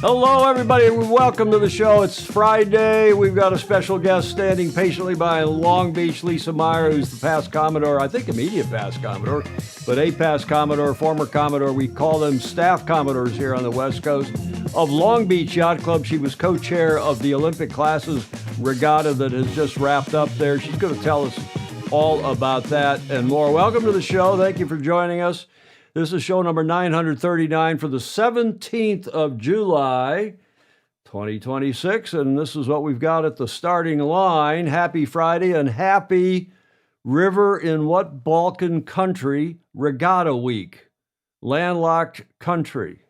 Hello, everybody, and welcome to the show. It's Friday. We've got a special guest standing patiently by in Long Beach, Lisa Meier, who's the past Commodore, I think immediate past Commodore, but a past Commodore, former Commodore. We call them staff Commodores here on the West Coast of Long Beach Yacht Club. She was co-chair of the Olympic classes regatta that has just wrapped up there. She's going to tell us all about that and more. Welcome to the show. Thank you for joining us. This is show number 939 for the 17th of July, 2026, and this is what we've got at the starting line. Happy Friday and happy River in What Balkan Country Regatta Week, landlocked country.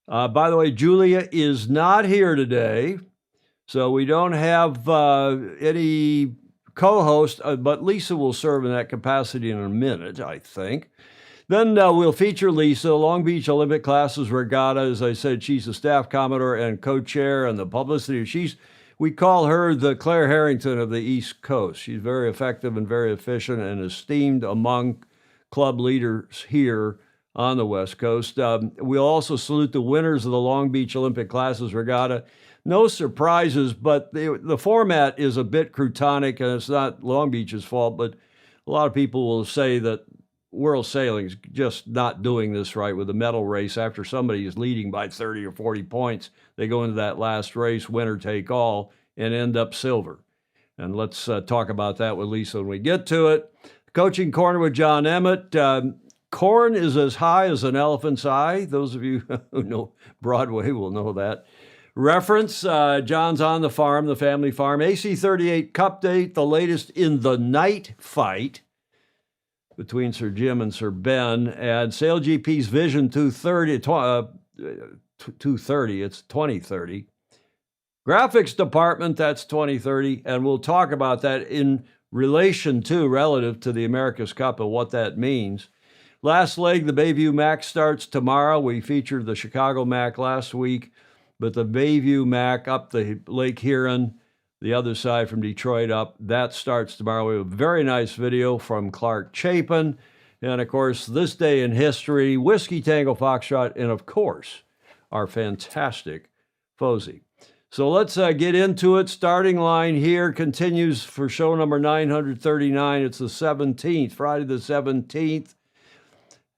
By the way, Julia is not here today, so we don't have any co-host, but Lisa will serve in that capacity in a minute, I think. Then we'll feature Lisa, Long Beach Olympic Classes Regatta. As I said, she's a staff Commodore and co-chair, and the publicity. We call her the Claire Harrington of the East Coast. She's very effective and very efficient and esteemed among club leaders here on the West Coast. We'll also salute the winners of the Long Beach Olympic Classes Regatta. No surprises, but the format is a bit croutonic, and it's not Long Beach's fault, but a lot of people will say that World Sailing is just not doing this right with the medal race. After somebody is leading by 30 or 40 points, they go into that last race, winner take all, and end up silver. And let's talk about that with Lisa when we get to it. Coaching Corner with John Emmett. Corn is as high as an elephant's eye. Those of you who know Broadway will know that reference. John's on the farm, the family farm. AC38 Cup date, the latest in the night fight between Sir Jim and Sir Ben, and SailGP's Vision 230, it's 2030. Graphics department, that's 2030, and we'll talk about that in relation to, relative to the America's Cup and what that means. Last leg, the Bayview Mac starts tomorrow. We featured the Chicago Mac last week, but the Bayview Mac up the Lake Huron, the other side from Detroit up, that starts tomorrow. We have a very nice video from Clark Chapin. And, of course, this day in history, Whiskey Tango Foxtrot, and, of course, our fantastic Fozy. So let's get into it. Starting line here continues for show number 939. It's the 17th, Friday the 17th.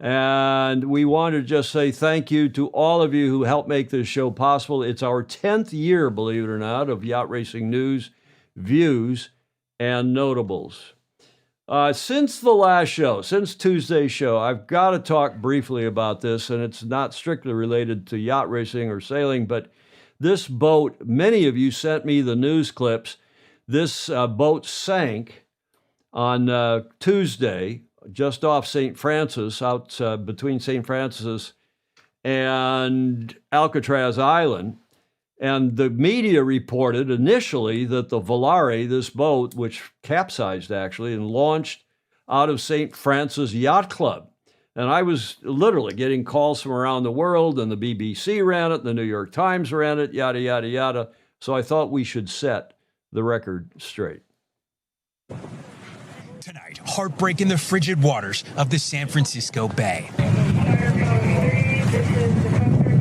And we want to just say thank you to all of you who helped make this show possible. It's our 10th year, believe it or not, of yacht racing news, views, and notables. Since the last show, since Tuesday's show, I've got to talk briefly about this, and it's not strictly related to yacht racing or sailing, but this boat, many of you sent me the news clips. This boat sank on Tuesday, just off St. Francis, out between St. Francis and Alcatraz Island. And the media reported initially that the Volare, this boat, which capsized actually and launched out of St. Francis Yacht Club. And I was literally getting calls from around the world, and the BBC ran it, the New York Times ran it, yada, yada, yada. So I thought we should set the record straight. Tonight, heartbreak in the frigid waters of the San Francisco Bay.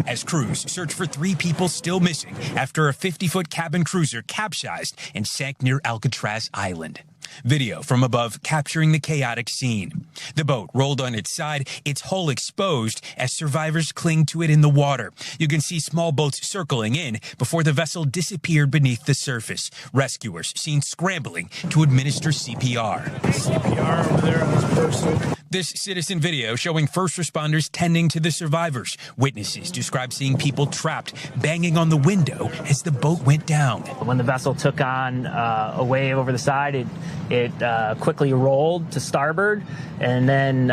As crews search for 3 people still missing after a 50-foot cabin cruiser capsized and sank near Alcatraz Island. Video from above capturing the chaotic scene. The boat rolled on its side, its hull exposed as survivors cling to it in the water. You can see small boats circling in before the vessel disappeared beneath the surface. Rescuers seen scrambling to administer CPR. CPR over there on this person. This citizen video showing first responders tending to the survivors. Witnesses describe seeing people trapped, banging on the window as the boat went down. When the vessel took on a wave over the side, it quickly rolled to starboard, and then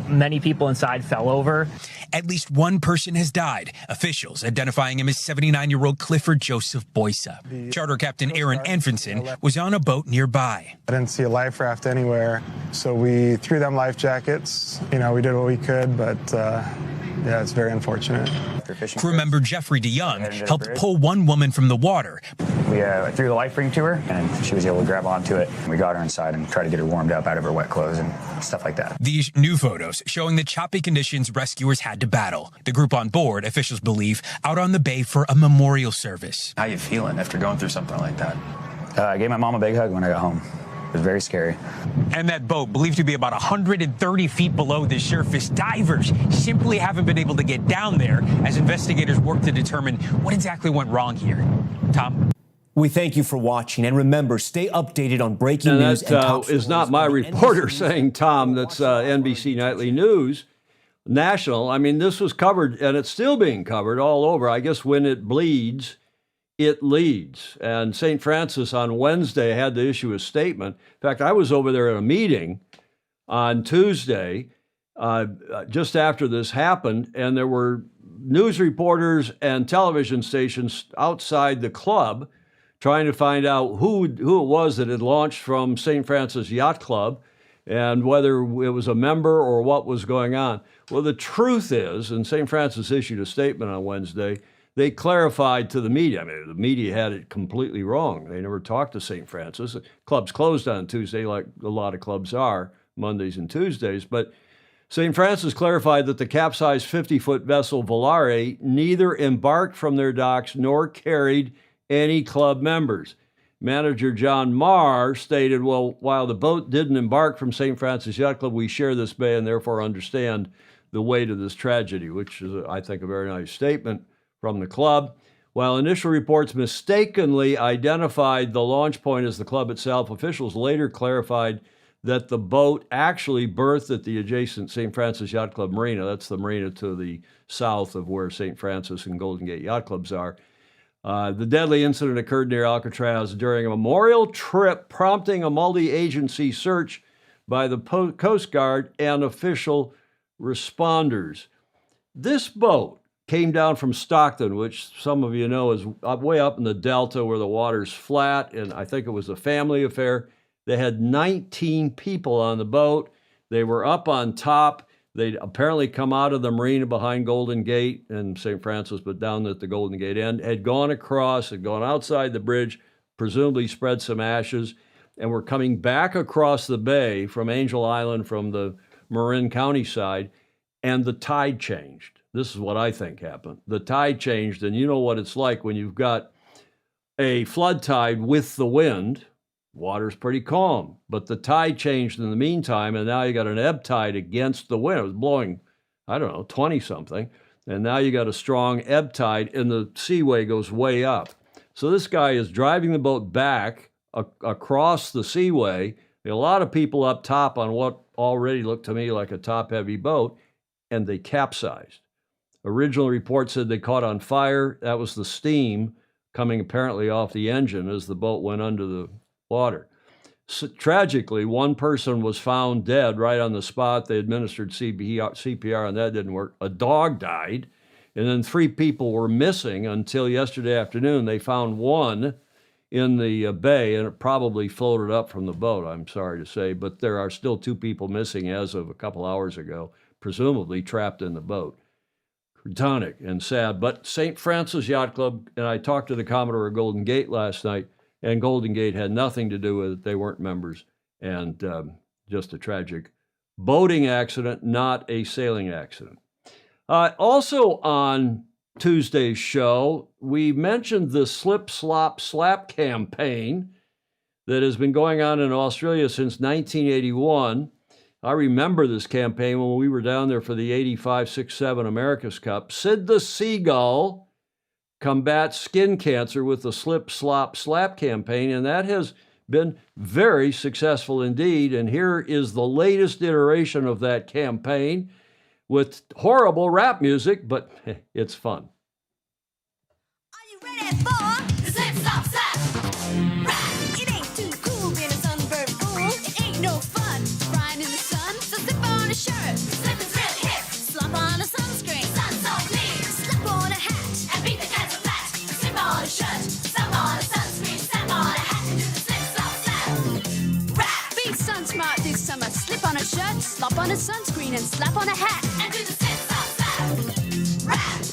many people inside fell over. At least one person has died, officials identifying him as 79-year-old Clifford Joseph Boysa. Charter Captain Aaron Anfinson was on a boat nearby. I didn't see a life raft anywhere, so we threw them life jackets. You know, we did what we could, but yeah, it's very unfortunate. Crew member Jeffrey DeYoung helped pull one woman from the water. We threw the life ring to her, and she was able to grab onto it. We got her inside and tried to get her warmed up out of her wet clothes and stuff like that. These new photos showing the choppy conditions rescuers had to battle. The group on board, officials believe, out on the bay for a memorial service. How you feeling after going through something like that? I gave my mom a big hug when I got home. It was very scary. And that boat, believed to be about 130 feet below the surface, divers simply haven't been able to get down there as investigators work to determine what exactly went wrong here. Tom? We thank you for watching, and remember, stay updated on breaking news. That is not my reporter saying, Tom. That's NBC Nightly News, national. I mean, this was covered, and it's still being covered all over. I guess when it bleeds, it leads. And St. Francis on Wednesday had to issue a statement. In fact, I was over there at a meeting on Tuesday just after this happened, and there were news reporters and television stations outside the club trying to find out who it was that had launched from St. Francis Yacht Club and whether it was a member or what was going on. Well, the truth is, and St. Francis issued a statement on Wednesday, they clarified to the media. I mean, the media had it completely wrong. They never talked to St. Francis. The club's closed on Tuesday, like a lot of clubs are, Mondays and Tuesdays. But St. Francis clarified that the capsized 50-foot vessel Volare neither embarked from their docks nor carried any club members. Manager John Meier stated, well, while the boat didn't embark from St. Francis Yacht Club, we share this bay and therefore understand the weight of this tragedy, which is, I think, a very nice statement from the club. While initial reports mistakenly identified the launch point as the club itself, officials later clarified that the boat actually berthed at the adjacent St. Francis Yacht Club Marina. That's the marina to the south of where St. Francis and Golden Gate Yacht Clubs are. The deadly incident occurred near Alcatraz during a memorial trip, prompting a multi-agency search by the Coast Guard and official responders. This boat came down from Stockton, which some of you know is way up in the Delta where the water's flat, and I think it was a family affair. They had 19 people on the boat. They were up on top. They'd apparently come out of the marina behind Golden Gate and St. Francis, but down at the Golden Gate end, had gone across, had gone outside the bridge, presumably spread some ashes, and were coming back across the bay from Angel Island from the Marin County side, and the tide changed. This is what I think happened. The tide changed, and you know what it's like when you've got a flood tide with the wind. Water's pretty calm, but the tide changed in the meantime, and now you got an ebb tide against the wind. It was blowing, 20-something, and now you got a strong ebb tide, and the seaway goes way up. So this guy is driving the boat back across the seaway. There are a lot of people up top on what already looked to me like a top-heavy boat, and they capsized. Original report said they caught on fire. That was the steam coming apparently off the engine as the boat went under the water. So, tragically, one person was found dead right on the spot. They administered CPR and that didn't work. A dog died, and then 3 people were missing until yesterday afternoon. They found one in the bay, and it probably floated up from the boat, I'm sorry to say, but there are still 2 people missing as of a couple hours ago, presumably trapped in the boat. Tonic and sad. But St. Francis Yacht Club, and I talked to the Commodore of Golden Gate last night, and Golden Gate had nothing to do with it. They weren't members, and just a tragic boating accident, not a sailing accident. Also on Tuesday's show, we mentioned the Slip, Slop, Slap campaign that has been going on in Australia since 1981. I remember this campaign when we were down there for the 85-6-7 America's Cup. Sid the Seagull combats skin cancer with the Slip, Slop, Slap campaign, and that has been very successful indeed. And here is the latest iteration of that campaign with horrible rap music, but it's fun. Are you ready for the Slip, Slop, Slap? Right, it ain't too cool being a sunburned fool. It ain't no fun frying in the sun, so slip on a shirt. Slip is real hip. Slap on a sunscreen. Sun so clean. Slap on a hat and beat the cancer flat. Slip on a shirt. Slap on a sunscreen. Slap on a hat and do the slip, slop, slap. Right. Be sun smart this summer. Slip on a shirt, slap on a sunscreen, and slap on a hat and do the slip, slop, slap. Right.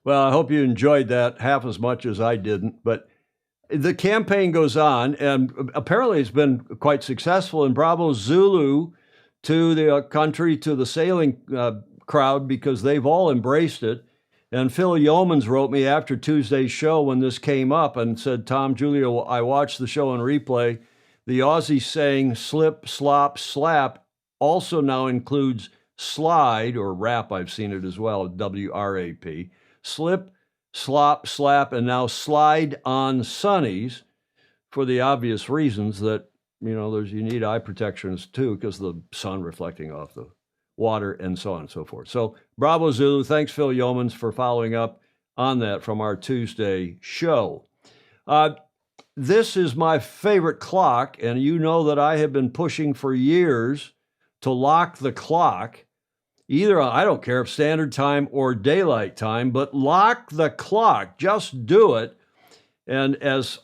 Well, I hope you enjoyed that half as much as I didn't. But the campaign goes on, and apparently it's been quite successful. And bravo Zulu to the country, to the sailing crowd, because they've all embraced it. And Phil Yeomans wrote me after Tuesday's show when this came up and said, Tom, Julia, I watched the show on replay. The Aussie saying slip, slop, slap also now includes slide, or rap, I've seen it as well, W-R-A-P. Slip, slop, slap, and now slide on sunnies, for the obvious reasons that, you need eye protections too, because the sun reflecting off the water and so on and so forth. So bravo Zulu. Thanks, Phil Yeomans, for following up on that from our Tuesday show. This is my favorite clock, and you know that I have been pushing for years to lock the clock. Either, I don't care if standard time or daylight time, but lock the clock. Just do it. And as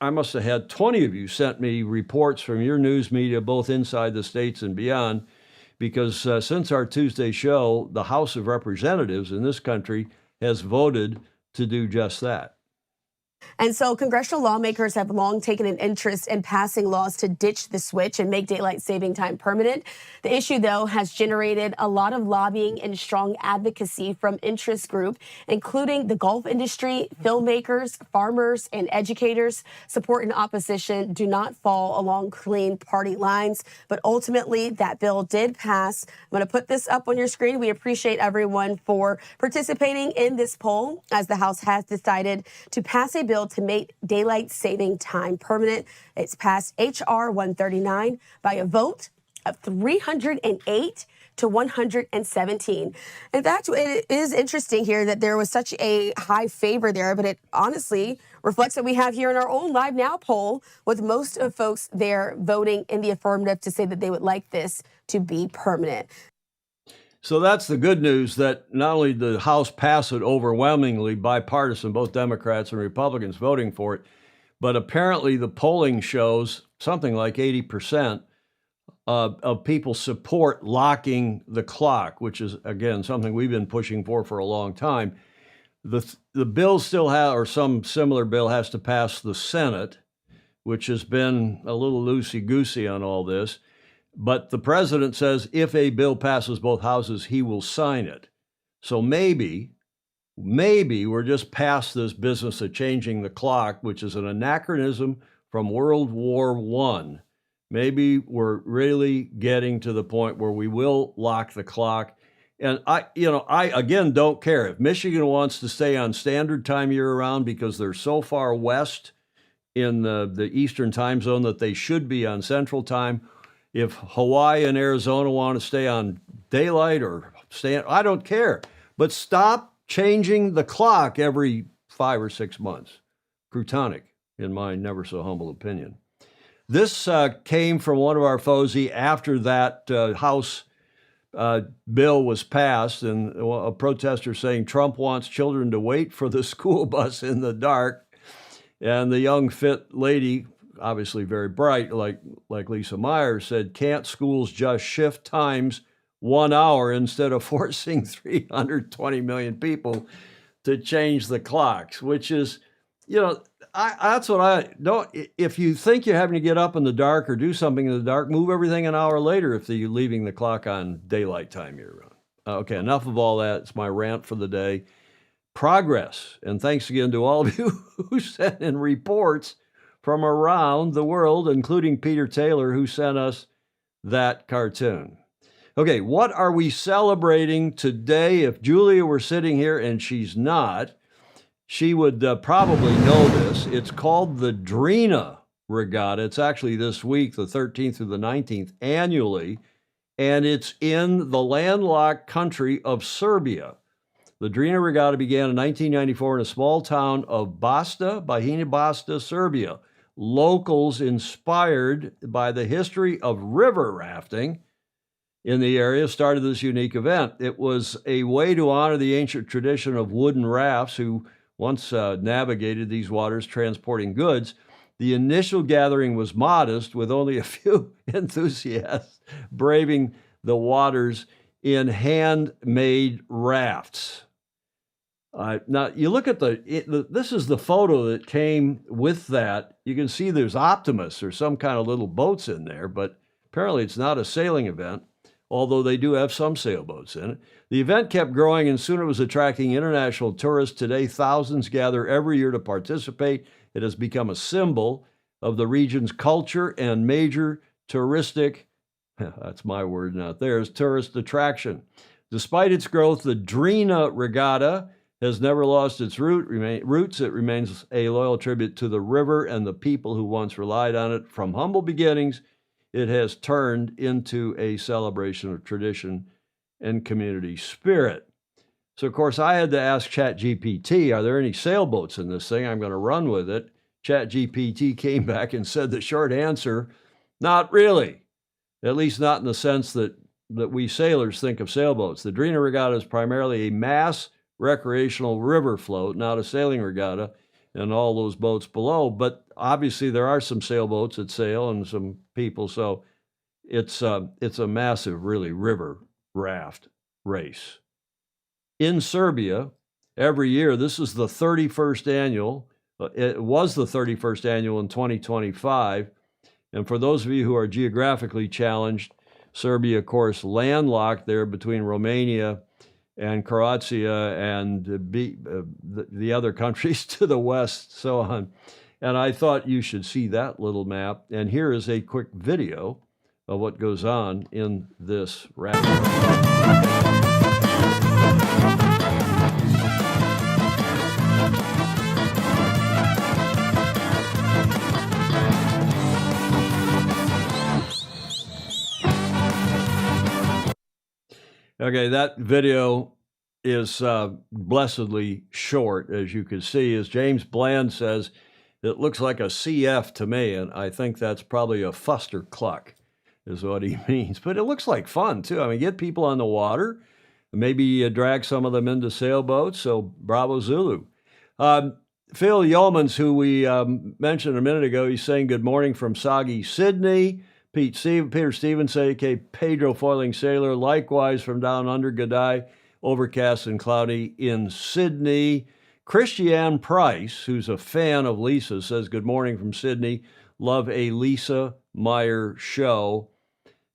I must have had 20 of you sent me reports from your news media, both inside the states and beyond, because since our Tuesday show, the House of Representatives in this country has voted to do just that. And so congressional lawmakers have long taken an interest in passing laws to ditch the switch and make daylight saving time permanent. The issue, though, has generated a lot of lobbying and strong advocacy from interest groups, including the golf industry, filmmakers, farmers, and educators. Support and opposition do not fall along clean party lines, but ultimately that bill did pass. I'm going to put this up on your screen. We appreciate everyone for participating in this poll, as the House has decided to pass a bill to make daylight saving time permanent. It's passed H.R. 139 by a vote of 308 to 117. In fact, it is interesting here that there was such a high favor there, but it honestly reflects what we have here in our own Live Now poll, with most of folks there voting in the affirmative to say that they would like this to be permanent. So that's the good news, that not only did the House pass it overwhelmingly, bipartisan, both Democrats and Republicans voting for it, but apparently the polling shows something like 80% of people support locking the clock, which is, again, something we've been pushing for a long time. The bill still has, or some similar bill has to pass the Senate, which has been a little loosey-goosey on all this. But the president says if a bill passes both houses, he will sign it. So maybe we're just past this business of changing the clock, which is an anachronism from World War I. Maybe we're really getting to the point where we will lock the clock. And I again don't care if Michigan wants to stay on standard time year-round because they're so far west in the Eastern time zone that they should be on Central time. If Hawaii and Arizona want to stay on daylight or I don't care. But stop changing the clock every 5 or 6 months. Croutonic, in my never so humble opinion. This came from one of our foes after that House bill was passed, and a protester saying Trump wants children to wait for the school bus in the dark. And the young, fit lady, obviously very bright, like Lisa Meier, said, can't schools just shift times 1 hour instead of forcing 320 million people to change the clocks? Which is, that's what I don't. If you think you're having to get up in the dark or do something in the dark, move everything an hour later if you're leaving the clock on daylight time year round. Okay, enough of all that. It's my rant for the day. Progress. And thanks again to all of you who sent in reports from around the world, including Peter Taylor, who sent us that cartoon. Okay, what are we celebrating today? If Julia were sitting here, and she's not, she would probably know this. It's called the Drina Regatta. It's actually this week, the 13th through the 19th, annually, and it's in the landlocked country of Serbia. The Drina Regatta began in 1994 in a small town of Banja Basta, Serbia. Locals inspired by the history of river rafting in the area started this unique event. It was a way to honor the ancient tradition of wooden rafts who once navigated these waters transporting goods. The initial gathering was modest, with only a few enthusiasts braving the waters in handmade rafts. Now, you look at this is the photo that came with that. You can see there's Optimus or some kind of little boats in there, but apparently it's not a sailing event, although they do have some sailboats in it. The event kept growing, and soon it was attracting international tourists. Today, thousands gather every year to participate. It has become a symbol of the region's culture and major touristic, that's my word, not theirs, tourist attraction. Despite its growth, the Drina Regatta has never lost its roots. It remains a loyal tribute to the river and the people who once relied on it. From humble beginnings, it has turned into a celebration of tradition and community spirit. So, of course, I had to ask ChatGPT, are there any sailboats in this thing? I'm going to run with it. ChatGPT came back and said the short answer, not really, at least not in the sense that we sailors think of sailboats. The Drina Regatta is primarily a mass recreational river float, not a sailing regatta, and all those boats below. But obviously there are some sailboats that sail and some people, so it's a massive, really, river raft race. In Serbia, every year, this is the 31st annual. It was the 31st annual in 2025. And for those of you who are geographically challenged, Serbia, of course, landlocked there between Romania and Croatia and the other countries to the west, so on. And I thought you should see that little map. And here is a quick video of what goes on in this raft. Okay, that video is blessedly short, as you can see. As James Bland says, it looks like a CF to me, and I think that's probably a fuster cluck, is what he means. But it looks like fun, too. I mean, get people on the water, maybe drag some of them into sailboats, so bravo Zulu. Phil Yeomans, who we mentioned a minute ago, he's saying good morning from soggy Sydney. Peter Stevens, a.k.a. Pedro Foiling Sailor, likewise from down under G'day, overcast and cloudy in Sydney. Christiane Price, who's a fan of Lisa, says, good morning from Sydney. Love a Lisa Meier show.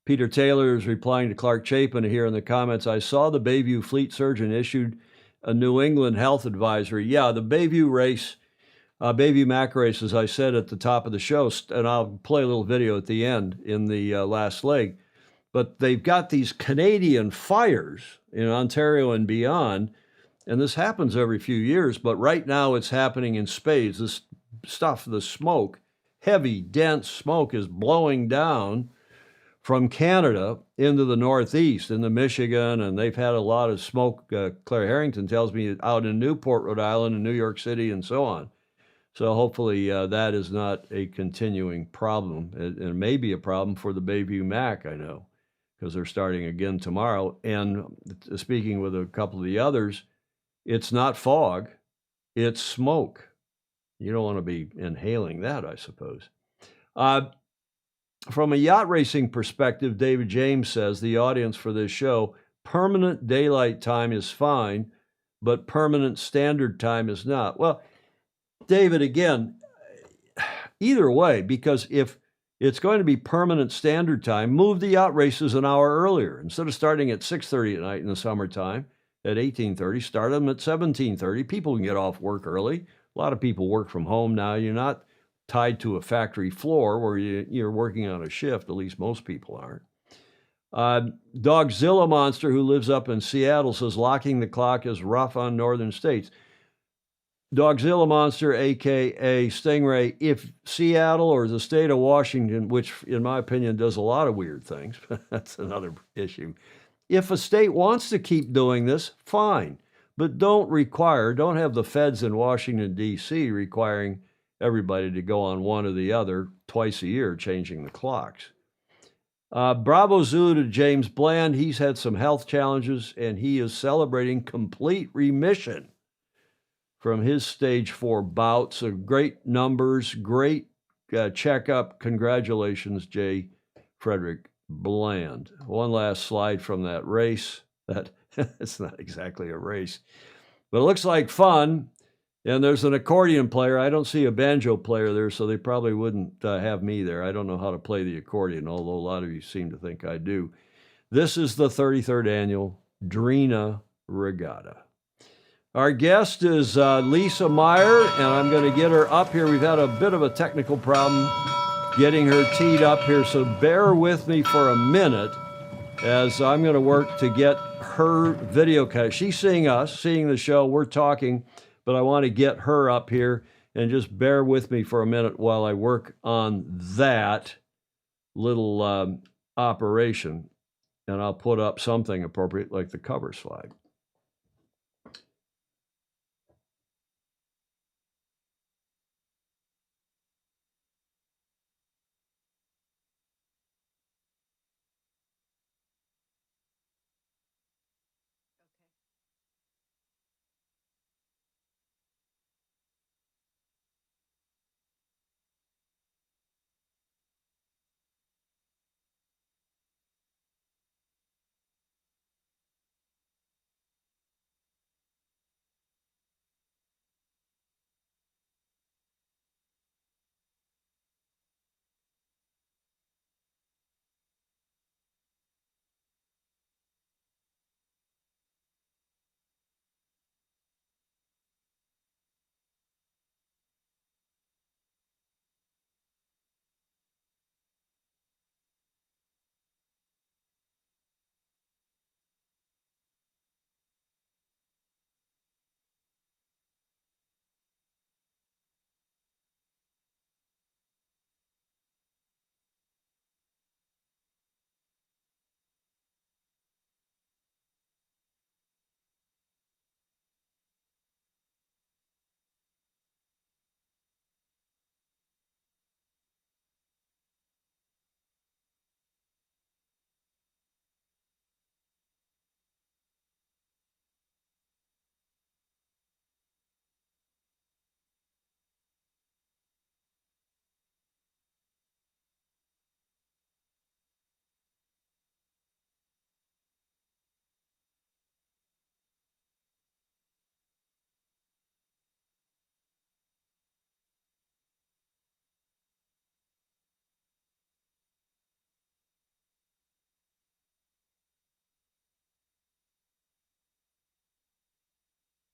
Peter Taylor is replying to Clark Chapin here in the comments. I saw the Bayview Fleet Surgeon issued a New England health advisory. Yeah, the Bayview race, Bayview Mac race, as I said at the top of the show, and I'll play a little video at the end in the last leg, but they've got these Canadian fires in Ontario and beyond, and this happens every few years, but right now it's happening in spades. This stuff, the smoke, heavy, dense smoke is blowing down from Canada into the Northeast, into Michigan, and they've had a lot of smoke, Claire Harrington tells me, out in Newport, Rhode Island, and New York City, and so on. So hopefully that is not a continuing problem. It may be a problem for the Bayview Mac, I know, because they're starting again tomorrow. And speaking with a couple of the others, it's not fog, it's smoke. You don't want to be inhaling that, I suppose. From a yacht racing perspective, David James says, the audience for this show, permanent daylight time is fine, but permanent standard time is not. Well, David, again, either way, because if it's going to be permanent standard time, move the yacht races an hour earlier. Instead of starting at 6:30 at night in the summertime, at 18:30, start them at 17:30. People can get off work early. A lot of people work from home now. You're not tied to a factory floor where you're working on a shift. At least most people aren't. Dogzilla Monster, who lives up in Seattle, says locking the clock is rough on northern states. Dogzilla Monster, a.k.a. Stingray, if Seattle or the state of Washington, which in my opinion does a lot of weird things, that's another issue. If a state wants to keep doing this, fine. But don't have the feds in Washington, D.C. requiring everybody to go on one or the other twice a year, changing the clocks. Bravo Zulu to James Bland. He's had some health challenges, and he is celebrating complete remission from his stage 4 bouts. Of great numbers, great checkup. Congratulations, J. Frederick Bland. One last slide from that race. That it's not exactly a race. But it looks like fun. And there's an accordion player. I don't see a banjo player there, so they probably wouldn't have me there. I don't know how to play the accordion, although a lot of you seem to think I do. This is the 33rd annual Drina Regatta. Our guest is Lisa Meier, and I'm going to get her up here. We've had a bit of a technical problem getting her teed up here, so bear with me for a minute as I'm going to work to get her video cut. She's seeing us, seeing the show, we're talking, but I want to get her up here, and just bear with me for a minute while I work on that little operation, and I'll put up something appropriate like the cover slide.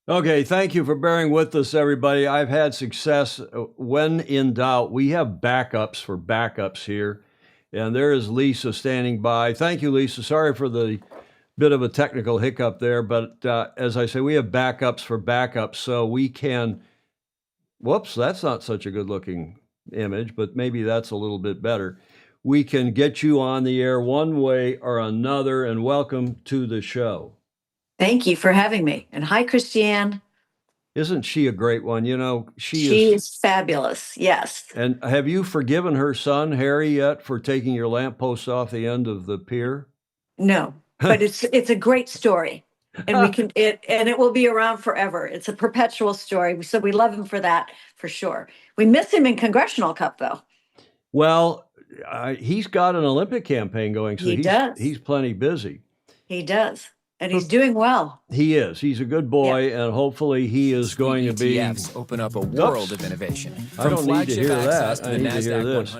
Okay, thank you for bearing with us, everybody. I've had success. When in doubt, we have backups for backups here. And there is Lisa standing by. Thank you, Lisa. Sorry for the bit of a technical hiccup there. But as I say, we have backups for backups. So we can, whoops, that's not such a good looking image, but maybe that's a little bit better. We can get you on the air one way or another. And welcome to the show. Thank you for having me. And hi, Christiane. Isn't she a great one? You know, she is fabulous. Yes. And have you forgiven her son, Harry, yet for taking your lamppost off the end of the pier? No, but it's a great story. And we can it will be around forever. It's a perpetual story. So we love him for that, for sure. We miss him in Congressional Cup, though. Well, he's got an Olympic campaign going, so he's plenty busy. He does. And he's doing well. He is. He's a good boy, and hopefully he is going to be... ETFs open up a world of innovation. I don't need to hear that. I need to hear this.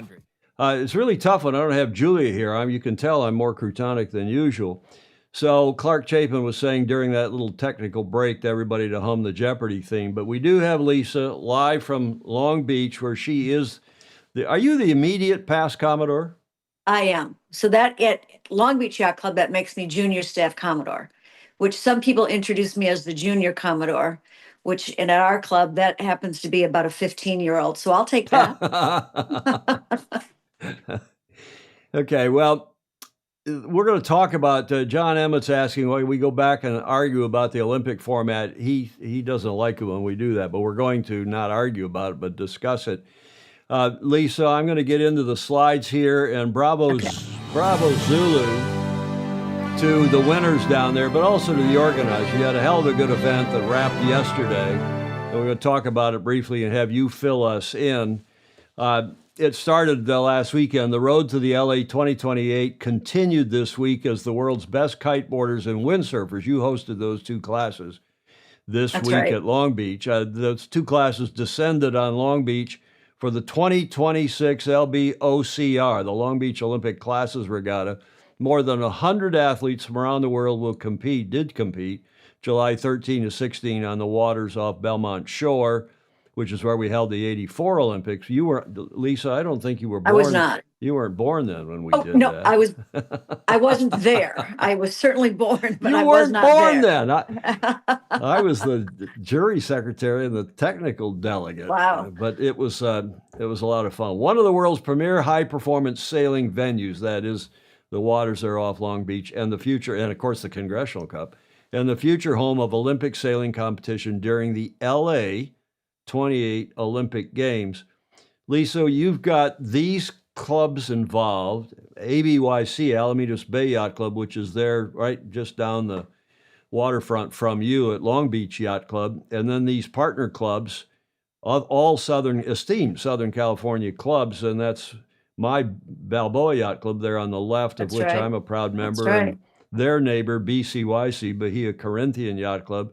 It's really tough when I don't have Julia here. You can tell I'm more croutonic than usual. So Clark Chapin was saying during that little technical break to everybody to hum the Jeopardy theme. But we do have Lisa live from Long Beach, where she is... Are you the immediate past Commodore? I am. So that at Long Beach Yacht Club, that makes me Junior Staff Commodore, which some people introduce me as the Junior Commodore, which and at our club, that happens to be about a 15-year-old. So I'll take that. Okay, well, we're going to talk about, John Emmett's asking why we go back and argue about the Olympic format. He doesn't like it when we do that, but we're going to not argue about it, but discuss it. Lisa, I'm going to get into the slides here, and bravo Zulu to the winners down there, but also to the organizers. You had a hell of a good event that wrapped yesterday, and we're going to talk about it briefly and have you fill us in. It started last weekend. The road to the LA 2028 continued this week as the world's best kiteboarders and windsurfers. You hosted those two classes. this That's week right. at Long Beach. Those two classes descended on Long Beach for the 2026 LBOCR, the Long Beach Olympic Classes Regatta. More than 100 athletes from around the world did compete, July 13 to 16 on the waters off Belmont Shore, which is where we held the 84 Olympics. You were, Lisa, I don't think you were born. I was not. You weren't born then when we Oh, did no, that. I wasn't there. I was certainly born, but You I was weren't not born there. then. I was the jury secretary and the technical delegate. Wow. But it was a lot of fun. One of the world's premier high-performance sailing venues, that is, the waters there off Long Beach, and the future, and of course the Congressional Cup, and the future home of Olympic sailing competition during the LA 28 Olympic Games. Lisa, you've got these clubs involved, ABYC, Alamitos Bay Yacht Club, which is there right just down the waterfront from you at Long Beach Yacht Club, and then these partner clubs, all esteemed Southern California clubs, and that's my Balboa Yacht Club there on the left, of That's which right. I'm a proud member, That's right. and their neighbor, BCYC, Bahia Corinthian Yacht Club,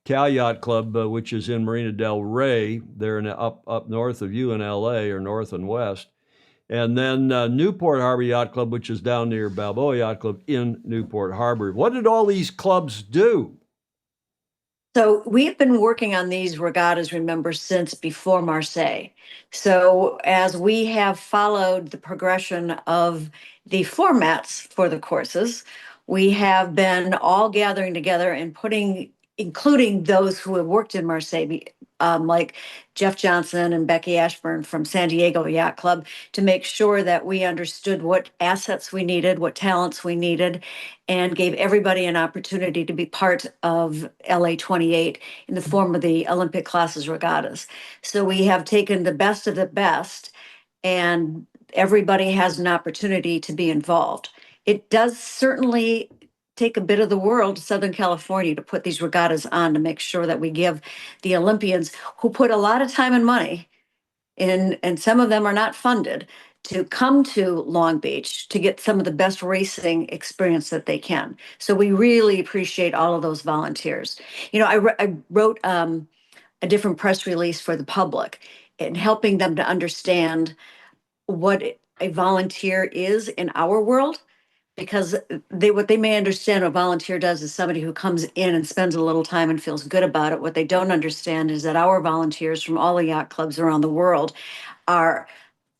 Cal Yacht Club, which is in Marina del Rey, there up north of you in LA, or north and west. And then Newport Harbor Yacht Club, which is down near Balboa Yacht Club in Newport Harbor. What did all these clubs do? So we've been working on these regattas, remember, since before Marseille. So as we have followed the progression of the formats for the courses, we have been all gathering together and including those who have worked in Marseille, like Jeff Johnson and Becky Ashburn from San Diego Yacht Club, to make sure that we understood what assets we needed, what talents we needed, and gave everybody an opportunity to be part of LA 28 in the form of the Olympic Classes Regattas. So we have taken the best of the best, and everybody has an opportunity to be involved. It does certainly take a bit of the world, Southern California, to put these regattas on, to make sure that we give the Olympians, who put a lot of time and money in, and some of them are not funded, to come to Long Beach to get some of the best racing experience that they can. So we really appreciate all of those volunteers. You know, I wrote a different press release for the public and helping them to understand what a volunteer is in our world, because what they may understand a volunteer does is somebody who comes in and spends a little time and feels good about it. What they don't understand is that our volunteers from all the yacht clubs around the world are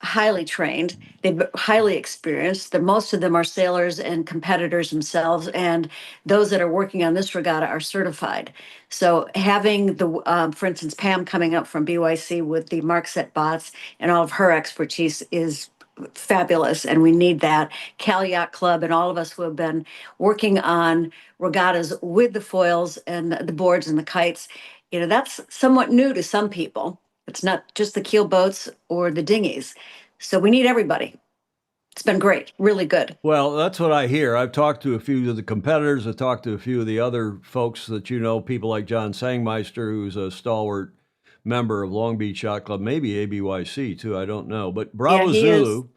highly trained, they're highly experienced. Most of them are sailors and competitors themselves, and those that are working on this regatta are certified. So having for instance, Pam coming up from BYC with the Markset bots and all of her expertise is fabulous, and we need that. Cal Yacht Club and all of us who have been working on regattas with the foils and the boards and the kites, you know, that's somewhat new to some people. It's not just the keel boats or the dinghies. So we need everybody. It's been great, really good. Well, that's what I hear. I've talked to a few of the competitors. I've talked to a few of the other folks that you know, people like John Sangmeister, who's a stalwart member of Long Beach Yacht Club, maybe ABYC too, I don't know. But Bravo Zulu.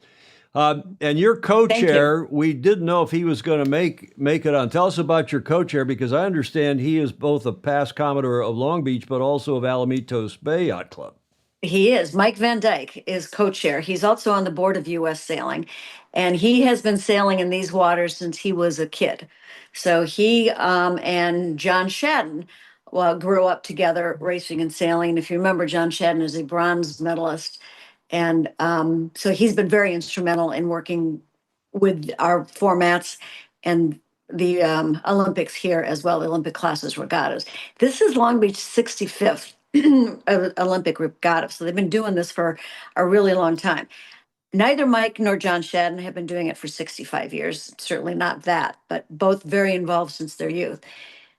And your co-chair, we didn't know if he was going to make it on. Tell us about your co-chair, because I understand he is both a past Commodore of Long Beach, but also of Alamitos Bay Yacht Club. He is. Mike Van Dyke is co-chair. He's also on the board of U.S. Sailing, and he has been sailing in these waters since he was a kid. So he and John Shadden grew up together racing and sailing. And if you remember, John Shadden is a bronze medalist. And so he's been very instrumental in working with our formats and the Olympics here as well, the Olympic Classes Regattas. This is Long Beach's 65th Olympic Regatta. So they've been doing this for a really long time. Neither Mike nor John Shadden have been doing it for 65 years. Certainly not that, but both very involved since their youth.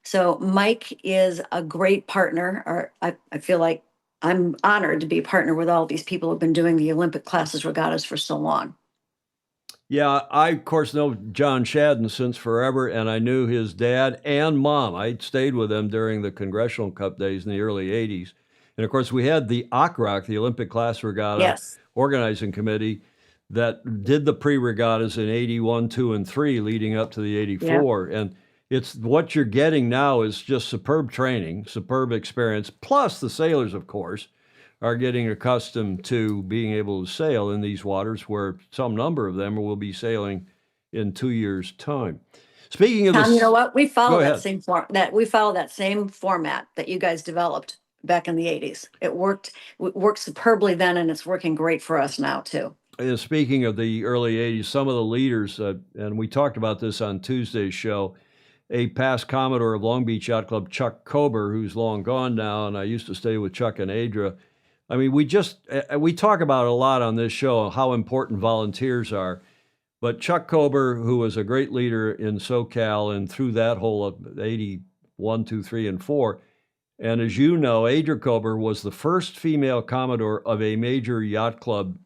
So Mike is a great partner, or I feel like I'm honored to be a partner with all these people who've been doing the Olympic Classes Regattas for so long. Yeah, I, of course, know John Shadden since forever, and I knew his dad and mom. I stayed with them during the Congressional Cup days in the early 80s. And, of course, we had the OCROC, the Olympic Class Regatta Organizing Committee, that did the pre-regattas in 81, 2, and 3 leading up to the 84. Yeah. And it's what you're getting now is just superb training, superb experience. Plus, the sailors, of course, are getting accustomed to being able to sail in these waters, where some number of them will be sailing in 2 years' time. Speaking of Tom, you know what? We go follow ahead. that same format that you guys developed back in the 80s. It worked superbly then, and it's working great for us now too. Speaking of the early 80s, some of the leaders, and we talked about this on Tuesday's show, a past Commodore of Long Beach Yacht Club, Chuck Kober, who's long gone now, and I used to stay with Chuck and Adria. I mean, we talk about it a lot on this show, how important volunteers are. But Chuck Kober, who was a great leader in SoCal and through that whole of 81, 2, 3, and 4, and as you know, Adria Kober was the first female Commodore of a major yacht club,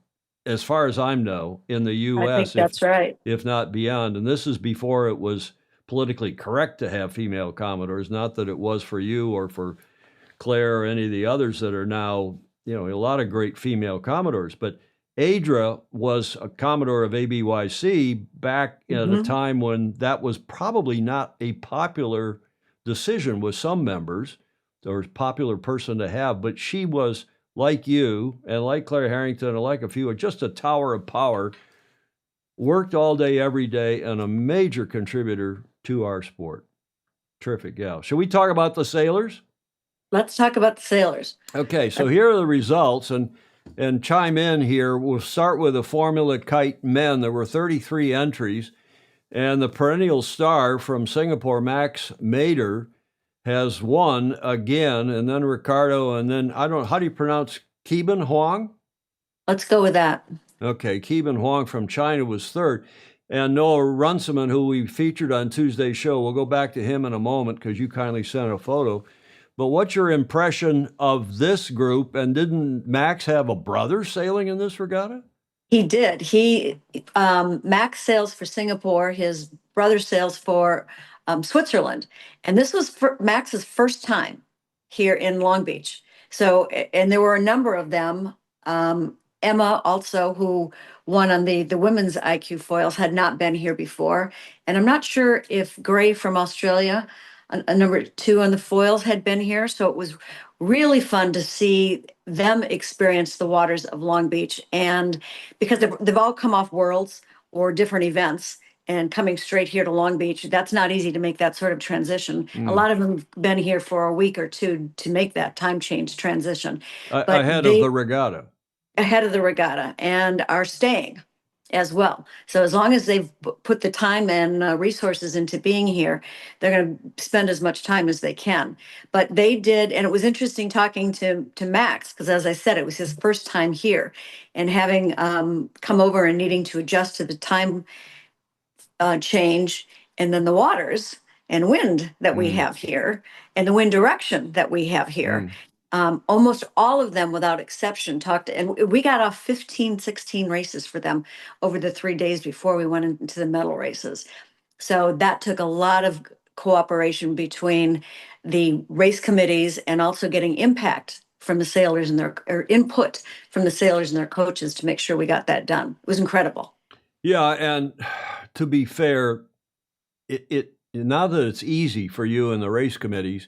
as far as I know, in the U.S. I think that's right. If not beyond. And this is before it was politically correct to have female Commodores, not that it was for you or for Claire or any of the others that are now, a lot of great female Commodores. But Adria was a Commodore of LBYC back at a time when that was probably not a popular decision with some members or popular person to have, but she was, like you and like Claire Harrington and like a few, just a tower of power, worked all day, every day, and a major contributor to our sport. Terrific gal. Should we talk about the sailors? Let's talk about the sailors. Okay, so here are the results, and chime in here. We'll start with the Formula Kite men. There were 33 entries, and the perennial star from Singapore, Max Meier, has won again, and then Ricardo, and then, I don't know, how do you pronounce Keban Huang? Let's go with that. Okay, Keban Huang from China was third. And Noah Runciman, who we featured on Tuesday's show, we'll go back to him in a moment because you kindly sent a photo. But what's your impression of this group? And didn't Max have a brother sailing in this regatta? He did. Max sails for Singapore. His brother sails for Switzerland. And this was Max's first time here in Long Beach. So, and there were a number of them. Emma also, who won on the women's IQ foils, had not been here before. And I'm not sure if Gray from Australia, a number 2 on the foils, had been here. So it was really fun to see them experience the waters of Long Beach. And because they've all come off Worlds or different events, and coming straight here to Long Beach, that's not easy to make that sort of transition. A lot of them have been here for a week or two to make that time change transition. Ahead of the regatta. Ahead of the regatta, and are staying as well. So as long as they've put the time and resources into being here, they're going to spend as much time as they can. But they did, and it was interesting talking to Max, because as I said, it was his first time here, and having come over and needing to adjust to the time change, and then the waters and wind that we have here, and the wind direction that we have here. Almost all of them, without exception, and we got off 15, 16 races for them over the 3 days before we went into the medal races. So that took a lot of cooperation between the race committees, and also getting impact from the sailors and or input from the sailors and their coaches to make sure we got that done. It was incredible. Yeah, and to be fair, it now that it's easy for you and the race committees,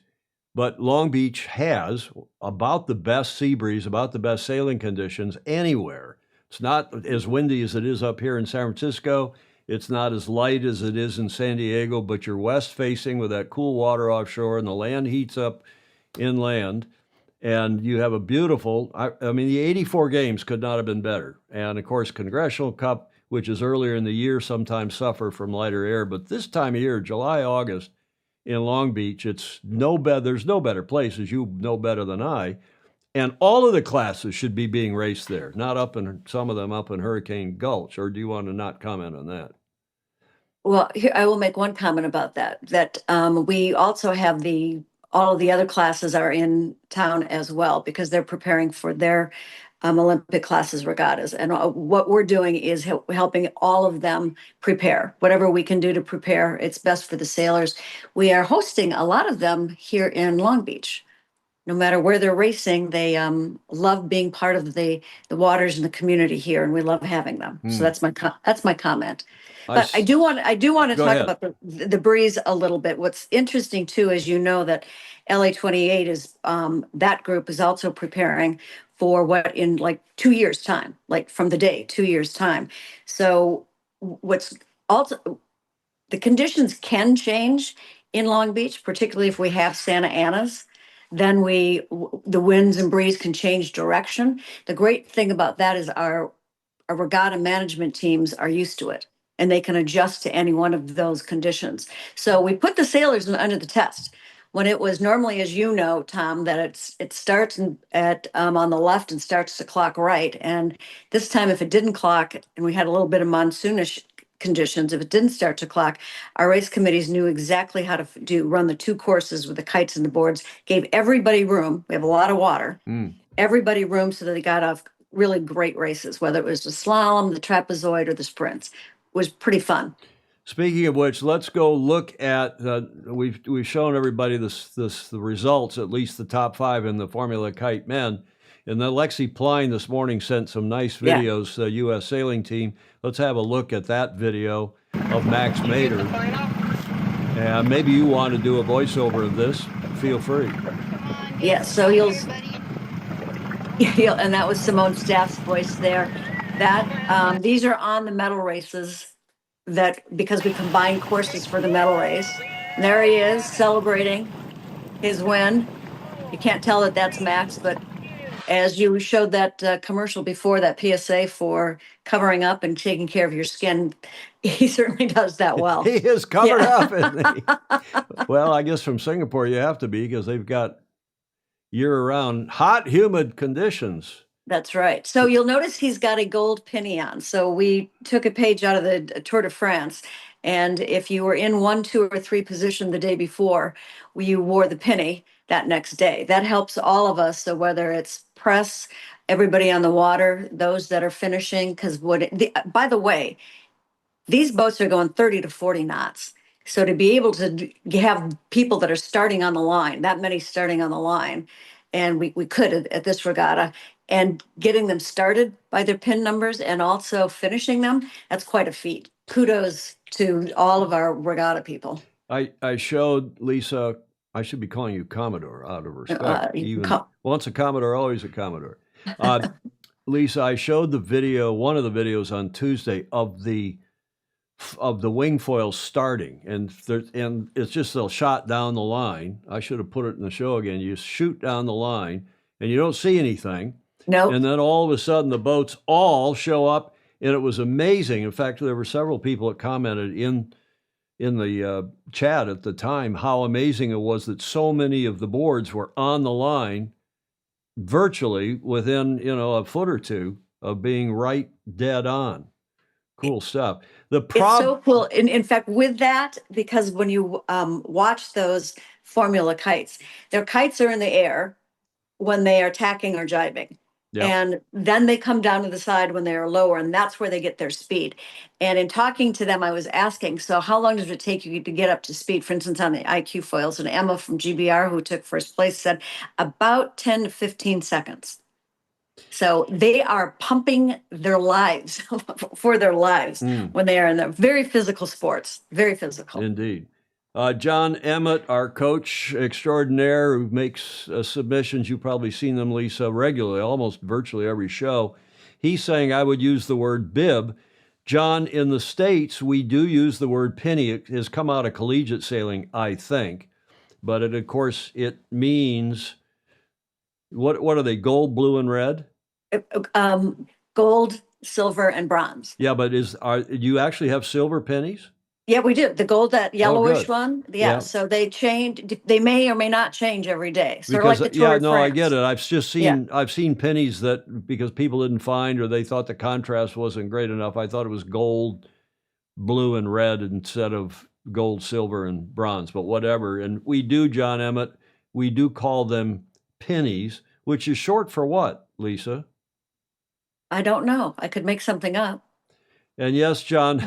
but Long Beach has about the best sea breeze, about the best sailing conditions anywhere. It's not as windy as it is up here in San Francisco. It's not as light as it is in San Diego, but you're west facing with that cool water offshore, and the land heats up inland. And you have a beautiful, I mean, the 84 games could not have been better. And of course, Congressional Cup, which is earlier in the year, sometimes suffer from lighter air. But this time of year, July, August, in Long Beach, it's no better. There's no better place, as you know better than I. And all of the classes should be being raced there, not some of them up in Hurricane Gulch. Or do you want to not comment on that? Well, here, I will make one comment about that. We also have all of the other classes are in town as well, because they're preparing for their Olympic classes regattas. And what we're doing is helping all of them prepare. Whatever we can do to prepare, it's best for the sailors. We are hosting a lot of them here in Long Beach. No matter where they're racing, they love being part of the waters and the community here, and we love having them. So that's my comment. But I do want to Go talk ahead. about the breeze a little bit. What's interesting too is that LA28 is that group is also preparing for what in like 2 years time, like from the day 2 years time. So what's also the conditions can change in Long Beach, particularly if we have Santa Anas. Then the winds and breeze can change direction. The great thing about that is our regatta management teams are used to it and they can adjust to any one of those conditions. So we put the sailors under the test when it was normally, as you know, Tom, that it starts on the left and starts to clock right. And this time, if it didn't clock and we had a little bit of monsoonish conditions, if it didn't start to clock, our race committees knew exactly how to run the 2 courses with the kites and the boards, gave everybody room. We have a lot of water, everybody room so that they got off really great races, whether it was the slalom, the trapezoid, or the sprints. It was pretty fun. Speaking of which, let's go look at. We've shown everybody the results, at least the top 5 in the Formula Kite men. And then Lexi Pline this morning sent some nice videos. The U.S. sailing team. Let's have a look at that video of Max Mader. And maybe you want to do a voiceover of this. Feel free. Yeah. So and that was Simone Staff's voice there. That these are on the medal races because we combined courses for the medal race. And there he is celebrating his win. You can't tell that that's Max, but as you showed that commercial before, that PSA for covering up and taking care of your skin, he certainly does that well. He is covered up, isn't he? Well, I guess from Singapore you have to be because they've got year-round hot, humid conditions. That's right. So you'll notice he's got a gold penny on. So we took a page out of the Tour de France. And if you were in 1, 2, or 3 position the day before, you wore the penny that next day. That helps all of us. So whether it's press, everybody on the water, those that are finishing, because by the way, these boats are going 30 to 40 knots. So to be able to have people that are starting on the line, that many starting on the line, and we could at this regatta, and getting them started by their pin numbers and also finishing them, that's quite a feat. Kudos to all of our regatta people. I showed Lisa, I should be calling you Commodore out of respect. Once a Commodore, always a Commodore. Lisa, I showed the video, one of the videos on Tuesday of the wing foil starting, and it's just a shot down the line. I should have put it in the show again. You shoot down the line, and you don't see anything. No. And then all of a sudden, the boats all show up, and it was amazing. In fact, there were several people that commented in the chat at the time how amazing it was that so many of the boards were on the line, virtually within a foot or two of being right dead on. Cool stuff. It's so cool. In fact, with that, because when you watch those Formula kites, their kites are in the air when they are tacking or jibing. Yep. And then they come down to the side when they are lower, and that's where they get their speed. And in talking to them, I was asking, so how long does it take you to get up to speed? For instance, on the IQ foils, and Emma from GBR, who took first place, said about 10 to 15 seconds. So they are pumping their lives for their lives when they are in the very physical sports, very physical. Indeed. John Emmett, our coach extraordinaire who makes submissions, you've probably seen them, Lisa, regularly, almost virtually every show. He's saying I would use the word bib. John, in the States, we do use the word penny. It has come out of collegiate sailing, I think. But of course, it means, what are they, gold, blue, and red? Gold, silver, and bronze. Yeah, but do you actually have silver pennies? Yeah, we do. The gold, that yellowish one. Yeah, so they change. They may or may not change every day. Sort of like the Tour de France. I get it. I've just seen I've seen pennies that because people didn't find or they thought the contrast wasn't great enough. I thought it was gold, blue, and red instead of gold, silver, and bronze. But whatever. And we do, John Emmett, we do call them pennies, which is short for what, Lisa? I don't know. I could make something up. And yes, John,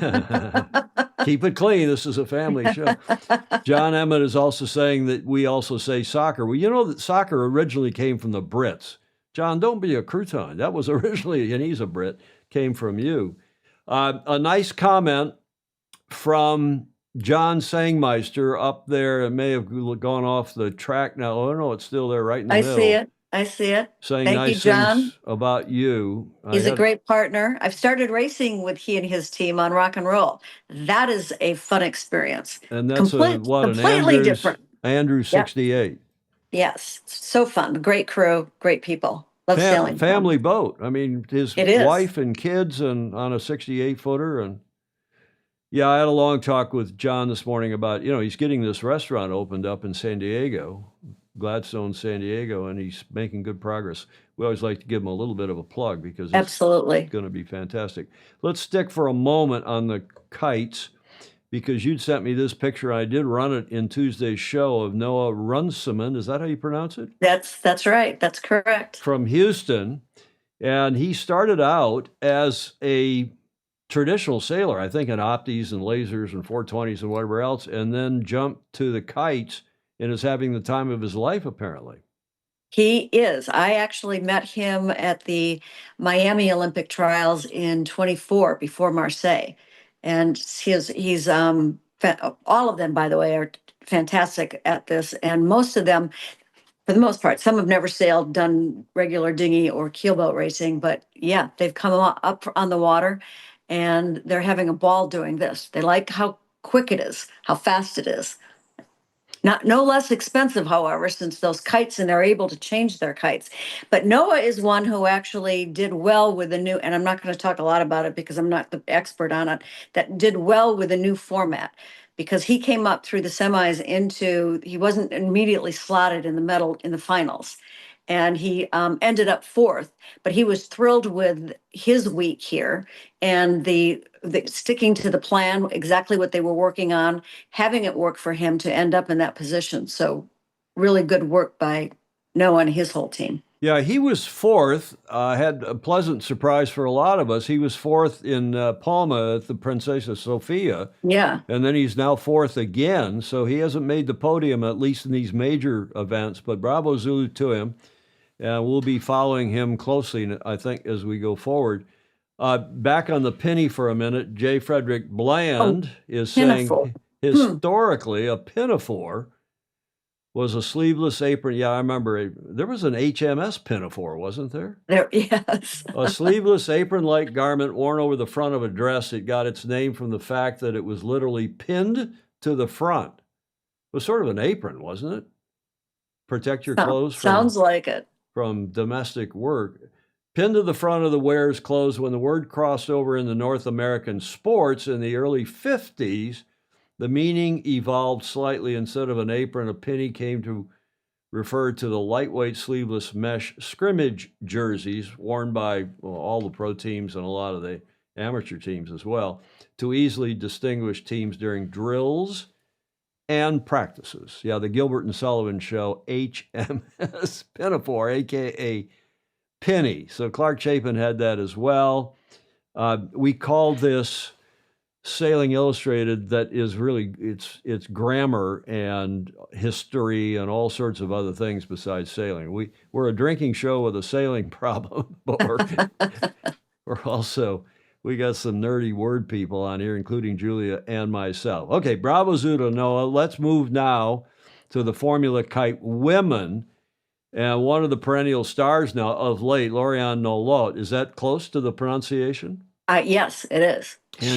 keep it clean. This is a family show. John Emmett is also saying that we also say soccer. Well, you know that soccer originally came from the Brits. John, don't be a crouton. That was originally, and he's a Brit, came from you. A nice comment from John Sangmeister up there. It may have gone off the track now. Oh, no, it's still there right in the I middle. see it. I see it. Saying Thank nice you, John. things about you. He's a great partner. I've started racing with he and his team on rock and roll. That is a fun experience. And that's an completely Andrews, different. Andrews Yeah. 68. Yes, so fun. Great crew, great people. Love sailing. with them. Family boat. I mean, his It is. wife and kids and on a 68 footer. And yeah, I had a long talk with John this morning about, he's getting this restaurant opened up in San Diego, Gladstone, San Diego, and he's making good progress. We always like to give him a little bit of a plug because it's Absolutely. going to be fantastic. Let's stick for a moment on the kites because you'd sent me this picture. I did run it in Tuesday's show of Noah Runciman. Is that how you pronounce it? That's right. That's correct. From Houston. And he started out as a traditional sailor, I think in opties and lasers and 420s and whatever else, and then jumped to the kites and is having the time of his life, apparently. He is. I actually met him at the Miami Olympic trials in 24 before Marseille. And he's all of them, by the way, are fantastic at this. And most of them, for the most part, some have never sailed, done regular dinghy or keelboat racing, but yeah, they've come up on the water and they're having a ball doing this. They like how quick it is, how fast it is. No less expensive, however, since those kites, and they're able to change their kites. But Noah is one who actually did well with the new, and I'm not going to talk a lot about it because I'm not the expert on it, that did well with the new format because he came up through the semis he wasn't immediately slotted in the medal in the finals. And he ended up fourth, but he was thrilled with his week here and the sticking to the plan, exactly what they were working on, having it work for him to end up in that position. So really good work by Noah and his whole team. Yeah, he was fourth. Had a pleasant surprise for a lot of us. He was fourth in Palma at the Princesa Sofia. Yeah. And then he's now fourth again. So he hasn't made the podium, at least in these major events. But bravo Zulu to him. And we'll be following him closely, I think, as we go forward. Back on the penny for a minute, J. Frederick Bland is saying historically a pinafore was a sleeveless apron. Yeah, I remember there was an HMS pinafore, wasn't there? Yes. A sleeveless apron-like garment worn over the front of a dress. It got its name from the fact that it was literally pinned to the front. It was sort of an apron, wasn't it? Protect your clothes sounds like it. From domestic work. Pinned to the front of the wearer's clothes. When the word crossed over in the North American sports in the early 50s, the meaning evolved slightly. Instead of an apron, a penny came to refer to the lightweight sleeveless mesh scrimmage jerseys worn by all the pro teams and a lot of the amateur teams as well, to easily distinguish teams during drills and practices. Yeah, the Gilbert and Sullivan Show, HMS Pinafore, a.k.a. Penny. So Clark Chapin had that as well. We call this Sailing Illustrated. That is really, it's grammar and history and all sorts of other things besides sailing. We're a drinking show with a sailing problem, but we're also, we got some nerdy word people on here, including Julia and myself. Okay, bravo Zudo Noah. Let's move now to the Formula Kite women. And one of the perennial stars now of late, Lorianne Nolot. Is that close to the pronunciation? Yes, it is. And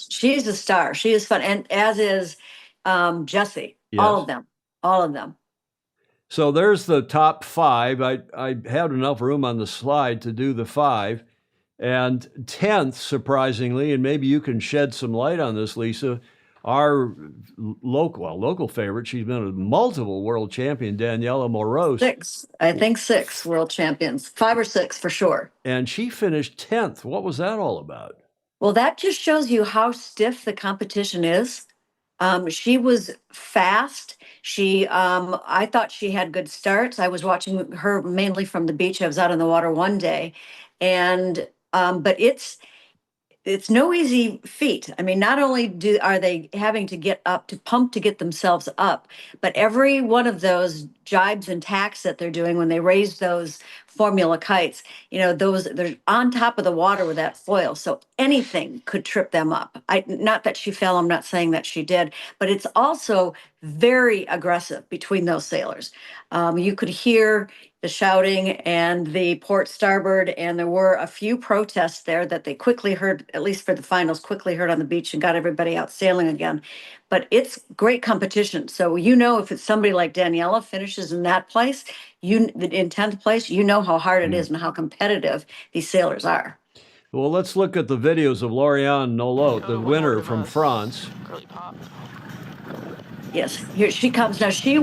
She's a star. She is fun, and as is Jessie. Yes. All of them. So there's the top five. I had enough room on the slide to do the five. And 10th, surprisingly, and maybe you can shed some light on this, Lisa, our local favorite. She's been a multiple world champion, Daniela Moros. Six world champions, 5 or 6 for sure. And she finished 10th. What was that all about? Well, that just shows you how stiff the competition is. She was fast. I thought she had good starts. I was watching her mainly from the beach. I was out on the water one day, and but it's no easy feat. I mean, not only are they having to get up to pump to get themselves up, but every one of those jibes and tacks that they're doing when they raise those formula kites, they're on top of the water with that foil. So anything could trip them up. Not that she fell, I'm not saying that she did, but it's also very aggressive between those sailors. You could hear the shouting and the port starboard, and there were a few protests there that they quickly heard, at least for the finals, quickly heard on the beach and got everybody out sailing again. But it's great competition. So if it's somebody like Daniela finishes in that place, in 10th place, how hard it is and how competitive these sailors are. Well, let's look at the videos of Lauriane Nolot, the winner from France. Yes, here she comes now. She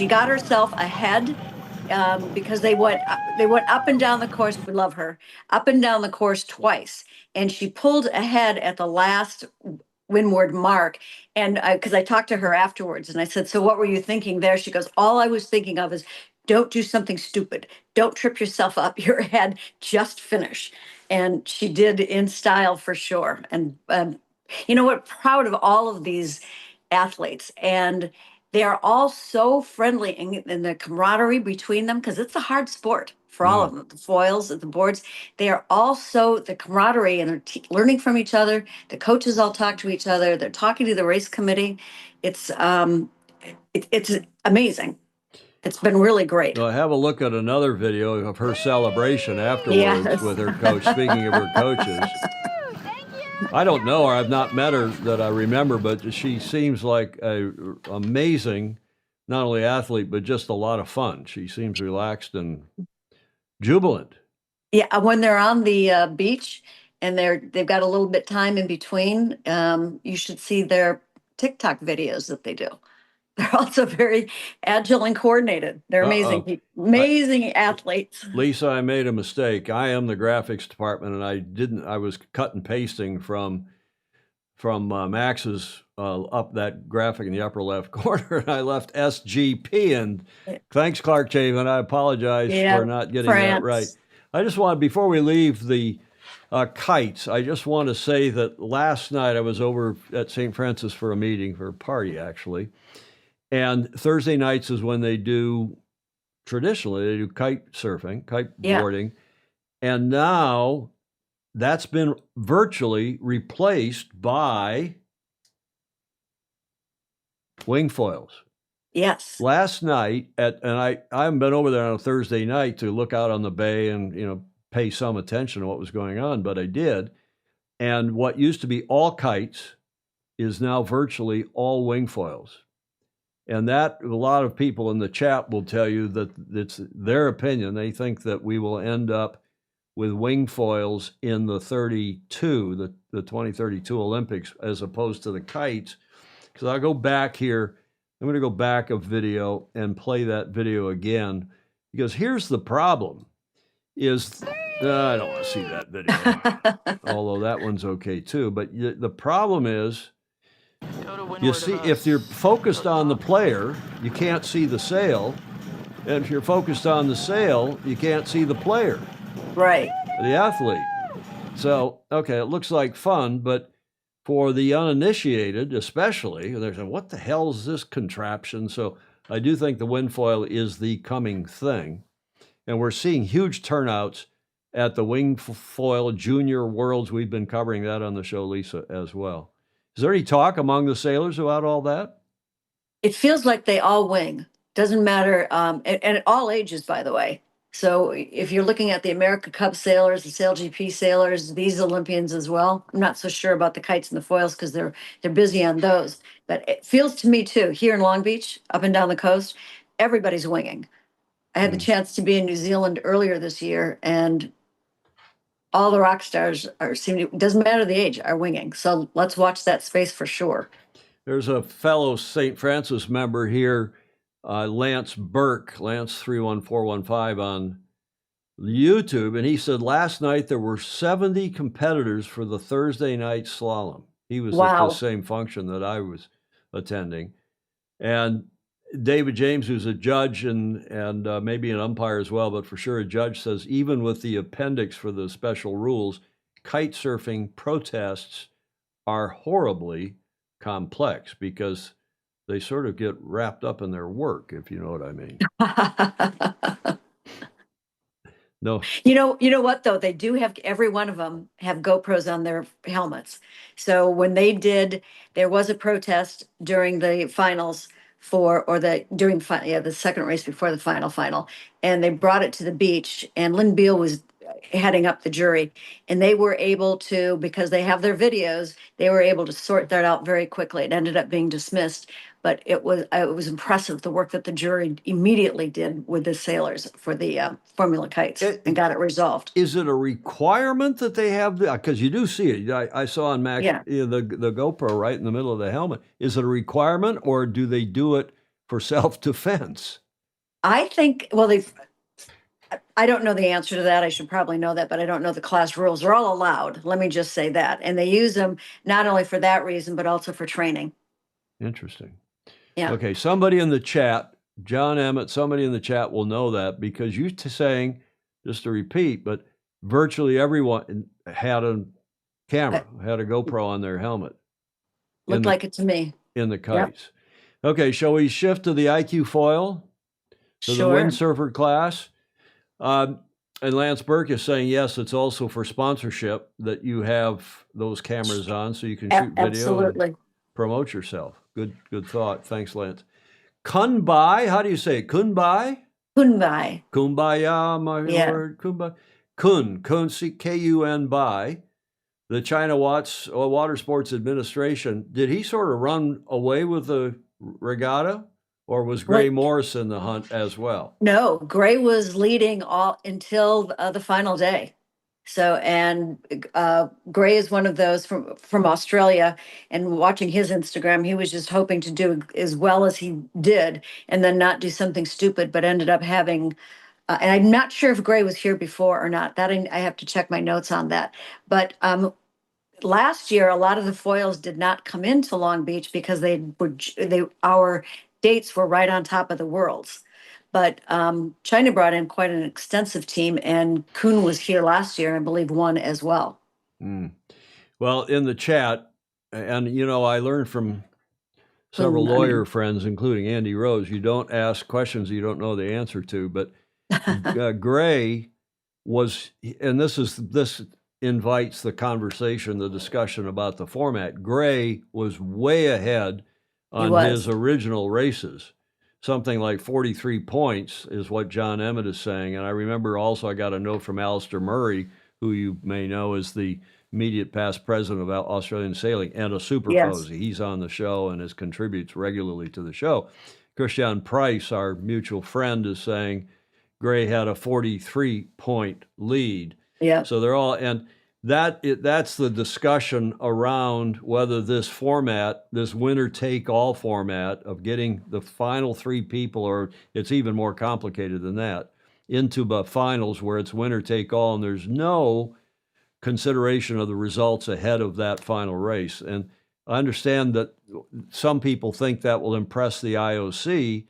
got herself ahead because they went up and down the course. We love her, up and down the course twice, and she pulled ahead at the last windward mark. And because I talked to her afterwards, and I said, "So what were you thinking there?" She goes, "All I was thinking of is don't do something stupid. Don't trip yourself up your head. Just finish." And she did in style for sure. And proud of all of these athletes, and they are all so friendly in the camaraderie between them, because it's a hard sport for all of them. The foils, the boards, they are also the camaraderie, and they're learning from each other. The coaches all talk to each other. They're talking to the race committee. It's amazing. It's been really great. Well, have a look at another video of her celebration afterwards with her coach. Speaking of her coaches, I don't know her. I've not met her that I remember, but she seems like a amazing, not only athlete, but just a lot of fun. She seems relaxed and jubilant. Yeah, when they're on the beach and they've got a little bit time in between, you should see their TikTok videos that they do. They're also very agile and coordinated. They're amazing, amazing athletes. Lisa, I made a mistake. I am the graphics department, and I was cut and pasting from Max's up that graphic in the upper left corner, and I left SGP. And thanks, Clark Chavin. I apologize for not getting that right. I just want, before we leave the kites, I just want to say that last night I was over at St. Francis for a party, actually. And Thursday nights is when they do, traditionally, they do kite surfing, kite boarding. And now that's been virtually replaced by wing foils. Yes. Last night, and I haven't been over there on a Thursday night to look out on the bay and, pay some attention to what was going on, but I did. And what used to be all kites is now virtually all wing foils. And that, a lot of people in the chat will tell you that it's their opinion. They think that we will end up with wing foils in the 2032 Olympics, as opposed to the kites. Because I'll go back here. I'm going to go back a video and play that video again. Because here's the problem is, I don't want to see that video, although that one's okay too. But the problem is, you see, if you're focused on the player, you can't see the sail. And if you're focused on the sail, you can't see the player. Right. The athlete. So, okay, it looks like fun, but for the uninitiated, especially, they're saying, what the hell is this contraption? So I do think the wing foil is the coming thing. And we're seeing huge turnouts at the wing foil junior worlds. We've been covering that on the show, Lisa, as well. Is there any talk among the sailors about all that? It feels like they all wing. Doesn't matter, and at all ages, by the way. So if you're looking at the America Cup sailors, the SailGP sailors, these Olympians as well, I'm not so sure about the kites and the foils because they're busy on those. But it feels to me too, here in Long Beach, up and down the coast, everybody's winging. I had the chance to be in New Zealand earlier this year, and all the rock stars doesn't matter the age, are winging. So let's watch that space for sure. There's a fellow St. Francis member here, Lance Burke, Lance 31415 on YouTube, and he said last night there were 70 competitors for the Thursday night slalom. He was at the same function that I was attending. And David James, who's a judge and maybe an umpire as well, but for sure a judge, says even with the appendix for the special rules, kite surfing protests are horribly complex because they sort of get wrapped up in their work, if you know what I mean. No. You know what though? They do have, every one of them have GoPros on their helmets. So when there was a protest during the finals the second race before the final, and they brought it to the beach, and Lynn Beale was heading up the jury, and they were able to, because they have their videos, they were able to sort that out very quickly. It ended up being dismissed, but it was impressive, the work that the jury immediately did with the sailors for the Formula kites, and got it resolved. Is it a requirement that they have because you do see it? I saw on Max the GoPro right in the middle of the helmet. Is it a requirement, or do they do it for self-defense? I think, well, I don't know the answer to that. I should probably know that, but I don't know the class rules. They're all allowed. Let me just say that. And they use them not only for that reason, but also for training. Interesting. Yeah. Okay. Somebody in the chat, John Emmett, somebody in the chat will know that, because you're saying, just to repeat, but virtually everyone had a camera, had a GoPro on their helmet. Looked like it to me. In the kites. Yep. Okay. Shall we shift to the IQ foil? To the windsurfer class? And Lance Burke is saying, yes, it's also for sponsorship that you have those cameras on so you can shoot video and promote yourself. Good thought. Thanks, Lance. Kunbai, how do you say it? Kunbai? Kunbai. Kumbaya, my word. Kunbai. Kun, K-U-N, by the China Water Sports Administration. Did he sort of run away with the regatta? Or was Gray Morris in the hunt as well? No, Gray was leading all until the final day. So, and Gray is one of those from Australia, and watching his Instagram, he was just hoping to do as well as he did, and then not do something stupid, but ended up having, and I'm not sure if Gray was here before or not. That I have to check my notes on that. But last year, a lot of the foils did not come into Long Beach because our dates were right on top of the Worlds. But China brought in quite an extensive team, and Kuhn was here last year, and I believe won as well. Well, in the chat, and I learned from several lawyer friends, including Andy Rose, you don't ask questions you don't know the answer to. But Gray was, and this invites the conversation, the discussion about the format. Gray was way ahead on his original races. Something like 43 points is what John Emmett is saying. And I remember also I got a note from Alistair Murray, who you may know is the immediate past president of Australian Sailing and a super Posy. He's on the show and contributes regularly to the show. Christian Price, our mutual friend, is saying Gray had a 43-point lead. Yeah. So they're all, and that's the discussion around whether this format, this winner-take-all format of getting the final three people, or it's even more complicated than that, into the finals where it's winner-take-all, and there's no consideration of the results ahead of that final race. And I understand that some people think that will impress the IOC,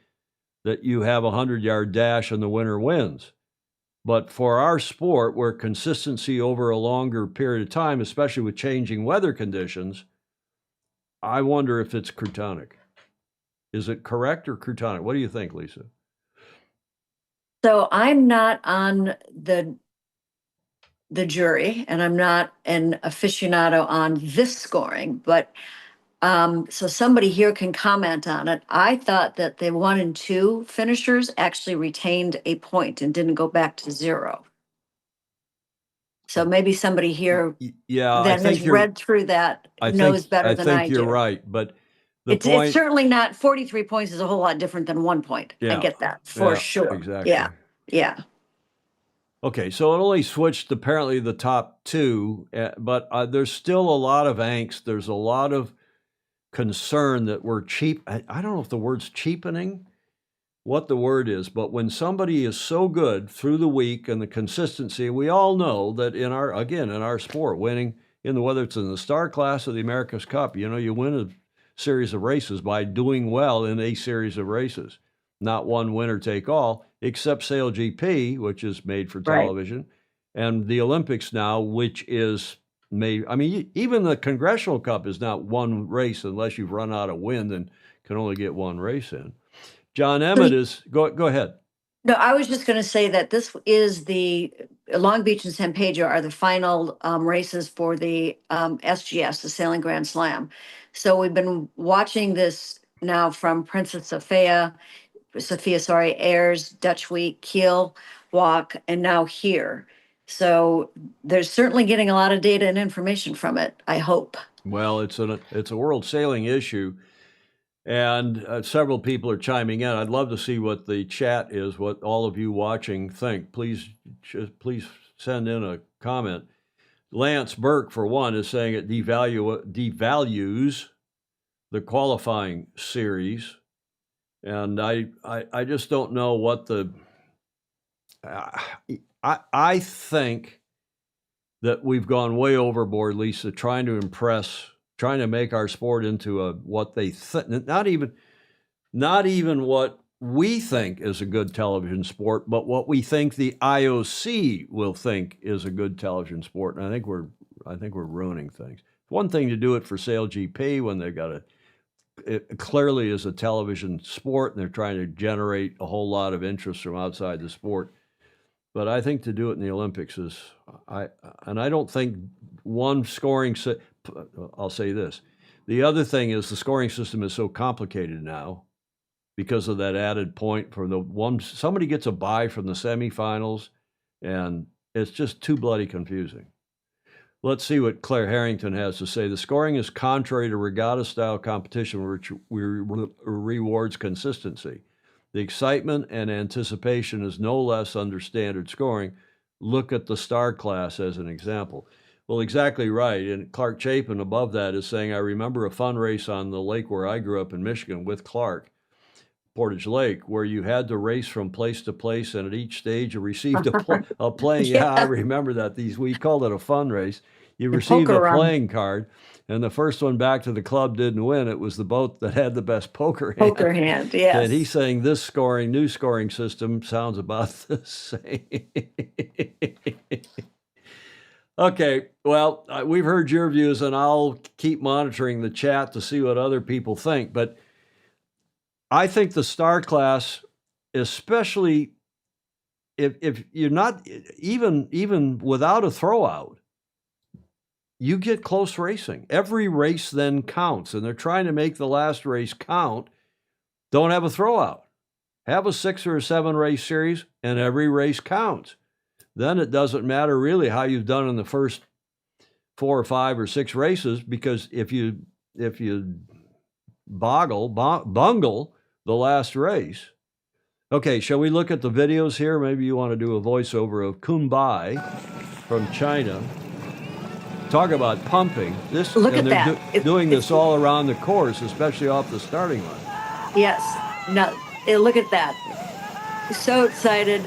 that you have a 100-yard dash and the winner wins. But for our sport, where consistency over a longer period of time, especially with changing weather conditions, I wonder if it's croutonic. Is it correct or croutonic? What do you think, Lisa? So I'm not on the jury, and I'm not an aficionado on this scoring, but so somebody here can comment on it. I thought that the 1 and 2 finishers actually retained a point and didn't go back to 0. So maybe somebody here that has read through that knows better than I do. I think you're right, but it's certainly not 43 points is a whole lot different than 1 point. I get that for sure. Exactly. Yeah. Okay, so it only switched apparently the top 2, but there's still a lot of angst. There's a lot of concern that we're cheap. I don't know if the word's cheapening, what the word is, but when somebody is so good through the week and the consistency, we all know that in our sport, winning whether it's in the star class or the America's Cup, you win a series of races by doing well in a series of races, not one winner take all, except Sail GP, which is made for television, and the Olympics now, which is made. I mean, even the Congressional Cup is not one race unless you've run out of wind and can only get one race in. John Emmett is go ahead. No, I was just going to say that this is the Long Beach and San Pedro are the final races for the SGS, the Sailing Grand Slam. So we've been watching this now from Princess Sophia, Ayers, Dutch Week, Kiel, Walk, and now here. So there's certainly getting a lot of data and information from it, I hope. Well, it's a world sailing issue, and several people are chiming in. I'd love to see what the chat is, what all of you watching think. Please send in a comment. Lance Burke, for one, is saying it devalues the qualifying series, and I just don't know what the. I think that we've gone way overboard, Lisa, trying to make our sport into what they think, not even what we think is a good television sport, but what we think the IOC will think is a good television sport. And I think we're ruining things. One thing to do it for Sail GP when they've got it clearly is a television sport and they're trying to generate a whole lot of interest from outside the sport. But I think to do it in the Olympics I don't think one scoring. I'll say this: the other thing is the scoring system is so complicated now because of that added point for the one. Somebody gets a bye from the semifinals, and it's just too bloody confusing. Let's see what Claire Harrington has to say. The scoring is contrary to regatta-style competition, which rewards consistency. The excitement and anticipation is no less under standard scoring. Look at the star class as an example. Well, exactly right. And Clark Chapin above that is saying, I remember a fun race on the lake where I grew up in Michigan with Clark, Portage Lake, where you had to race from place to place, and at each stage you received a playing. Yeah, I remember that. We called it a fun race. You received a playing card, and the first one back to the club didn't win. It was the boat that had the best poker hand. Poker hand, yes. And he's saying this new scoring system sounds about the same. Okay, well, we've heard your views, and I'll keep monitoring the chat to see what other people think. But I think the star class, especially if you're not even without a throwout, you get close racing. Every race then counts, and they're trying to make the last race count. Don't have a throwout. Have a 6 or a 7 race series, and every race counts. Then it doesn't matter really how you've done in the first 4 or 5 or 6 races, because if you bungle the last race. Okay, shall we look at the videos here? Maybe you want to do a voiceover of Kunbai from China. Talk about pumping. Look at that. Doing this all around the course, especially off the starting line. Yes. No, look at that. So excited,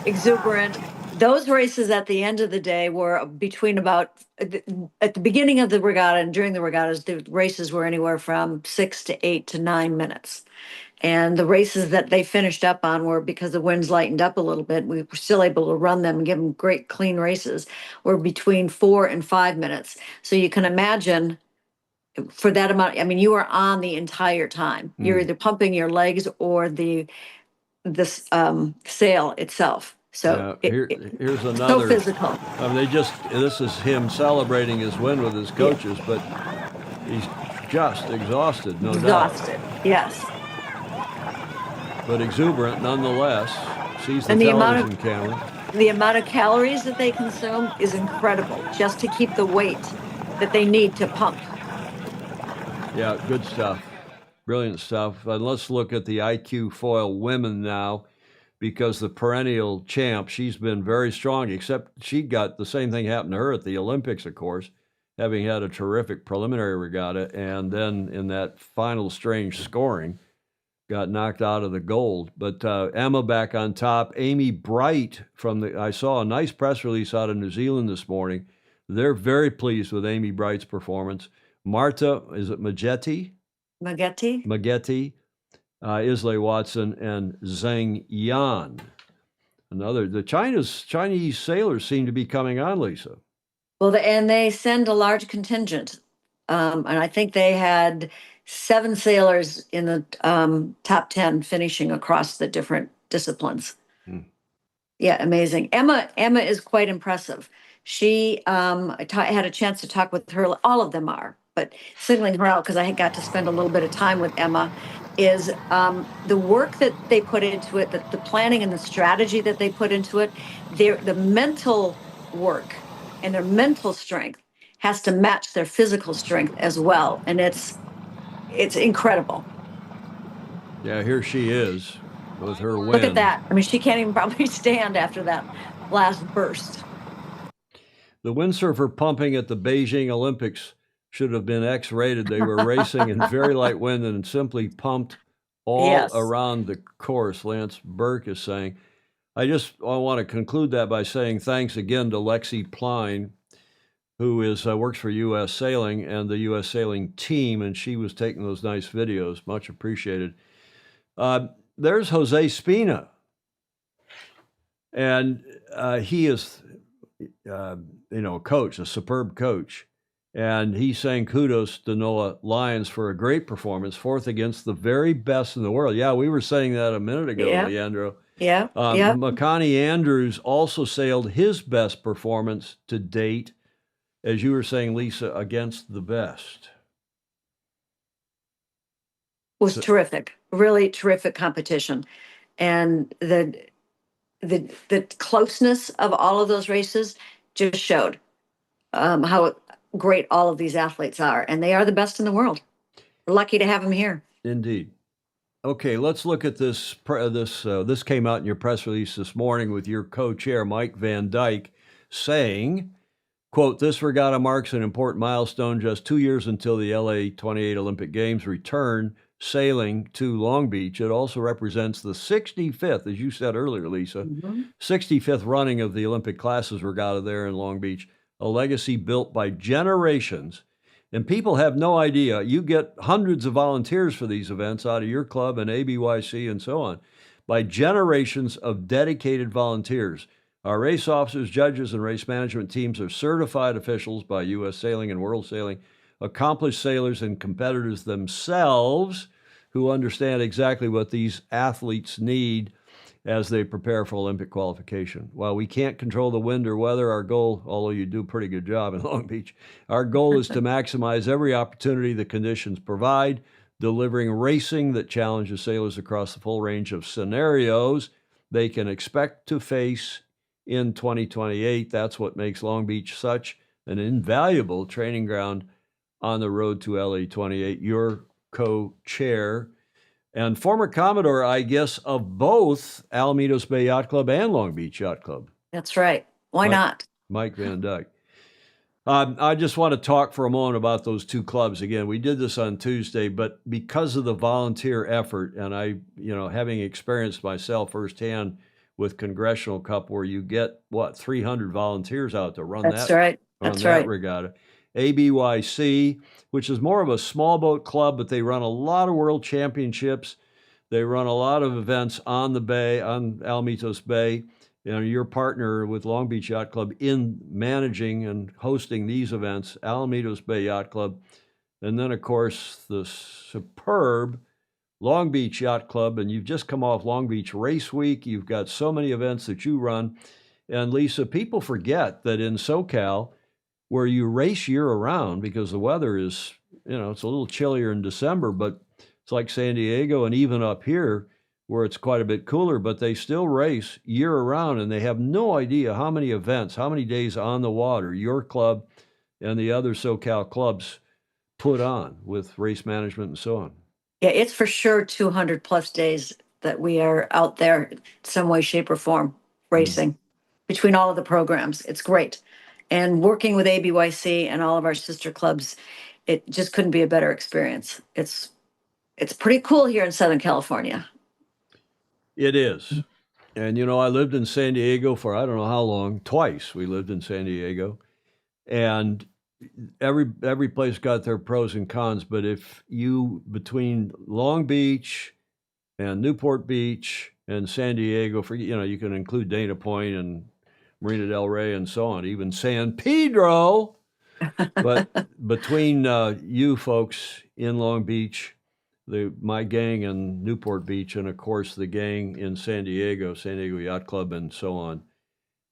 exuberant. Those races at the end of the day were between at the beginning of the regatta and during the regattas, the races were anywhere from 6 to 8 to 9 minutes. And the races that they finished up on were, because the winds lightened up a little bit, we were still able to run them and give them great clean races, were between 4 and 5 minutes. So you can imagine for that amount, I mean, you are on the entire time. You're either pumping your legs or the sail itself. So here's another. So physical. I mean, this is him celebrating his win with his coaches, but he's just exhausted, no doubt. Exhausted, yes. But exuberant nonetheless. Sees the television camera. The amount of calories that they consume is incredible, just to keep the weight that they need to pump. Yeah, good stuff. Brilliant stuff. And let's look at the IQ foil women now, because the perennial champ, she's been very strong, except she got the same thing happened to her at the Olympics, of course, having had a terrific preliminary regatta, and then in that final strange scoring, got knocked out of the gold. But Emma back on top. Amy Bright I saw a nice press release out of New Zealand this morning. They're very pleased with Amy Bright's performance. Marta, is it Maggette? Maggette, Islay Watson, and Zhang Yan. The Chinese sailors seem to be coming on, Lisa. Well, and they send a large contingent. And I think they had 7 sailors in the top 10 finishing across the different disciplines. Yeah, amazing. Emma is quite impressive. She had a chance to talk with her. All of them are, but singling her out because I had got to spend a little bit of time with Emma. Is the work that they put into it, the planning and the strategy that they put into it, the mental work and their mental strength has to match their physical strength as well, and it's incredible. Yeah, here she is with her win. Look at that. I mean, she can't even probably stand after that last burst. The windsurfer pumping at the Beijing Olympics should have been X-rated. They were racing in very light wind and simply pumped all around the course, Lance Burke is saying. I want to conclude that by saying thanks again to Lexi Pline, who works for U.S. Sailing and the U.S. Sailing team, and she was taking those nice videos. Much appreciated. There's Jose Spina, and he is, a coach, a superb coach, and he's saying kudos to Noah Lyons for a great performance, 4th against the very best in the world. Yeah, we were saying that a minute ago, Leandro. Yeah. Makani Andrews also sailed his best performance to date, as you were saying, Lisa, against the best. Was terrific, really terrific competition, and the closeness of all of those races just showed how great all of these athletes are, and they are the best in the world. We're lucky to have them here. Indeed. Okay, let's look at this. This came out in your press release this morning with your co-chair, Mike Van Dyke, saying, quote, "This regatta marks an important milestone just 2 years until the LA 28 Olympic Games return sailing to Long Beach. It also represents the 65th, as you said earlier, Lisa, 65th running of the Olympic classes regatta there in Long Beach, a legacy built by generations. And people have no idea. You get hundreds of volunteers for these events out of your club and ABYC and so on, by generations of dedicated volunteers. Our race officers, judges, and race management teams are certified officials by U.S. Sailing and World Sailing, accomplished sailors and competitors themselves who understand exactly what these athletes need as they prepare for Olympic qualification. While we can't control the wind or weather, our goal, although you do a pretty good job in Long Beach, our goal is to maximize every opportunity the conditions provide, delivering racing that challenges sailors across the full range of scenarios they can expect to face in 2028. That's what makes Long Beach such an invaluable training ground on the road to LA 28. Your co-chair and former Commodore, I guess, of both Alamitos Bay Yacht Club and Long Beach Yacht Club. That's right. Why not? Mike Van Dyke. I just want to talk for a moment about those two clubs. Again, we did this on Tuesday, but because of the volunteer effort, and I, having experienced myself firsthand with Congressional Cup, where you get, 300 volunteers out to run That's right. That's right. regatta. ABYC, which is more of a small boat club, but they run a lot of world championships. They run a lot of events on the bay, on Alamitos Bay. Your partner with Long Beach Yacht Club in managing and hosting these events, Alamitos Bay Yacht Club. And then, of course, the superb Long Beach Yacht Club. And you've just come off Long Beach Race Week. You've got so many events that you run. And Lisa, people forget that in SoCal, where you race year-round because the weather is, it's a little chillier in December, but it's like San Diego and even up here where it's quite a bit cooler, but they still race year-round, and they have no idea how many events, how many days on the water your club and the other SoCal clubs put on with race management and so on. Yeah, it's for sure 200-plus days that we are out there in some way, shape, or form racing between all of the programs. It's great. And working with ABYC and all of our sister clubs, it just couldn't be a better experience. It's pretty cool here in Southern California. It is. And, I lived in San Diego for I don't know how long. Twice we lived in San Diego. And every place got their pros and cons. But if you, between Long Beach and Newport Beach and San Diego, you can include Dana Point and Marina del Rey and so on, even San Pedro, But between you folks in Long Beach, my gang in Newport Beach, and of course the gang in San Diego Yacht Club, and so on,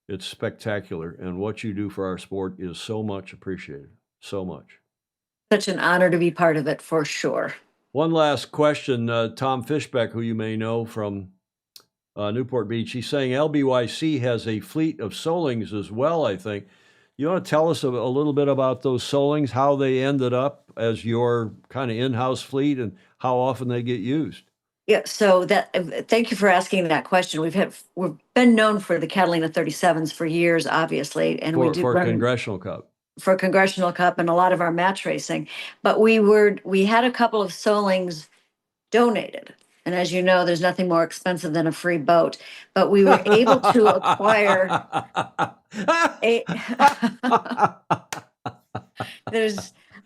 it's spectacular. And what you do for our sport is so much appreciated. So much. Such an honor to be part of it, for sure. One last question. Tom Fishbeck, who you may know from Newport Beach, he's saying LBYC has a fleet of Solings as well, I think. You want to tell us a little bit about those Solings, how they ended up as your kind of in-house fleet and how often they get used? Yeah, so thank you for asking that question. We've been known for the Catalina 37s for years, obviously, and we do for run Congressional Cup. For Congressional Cup and a lot of our match racing. But we had a couple of Solings donated. And as you know, there's nothing more expensive than a free boat. But we were able to acquire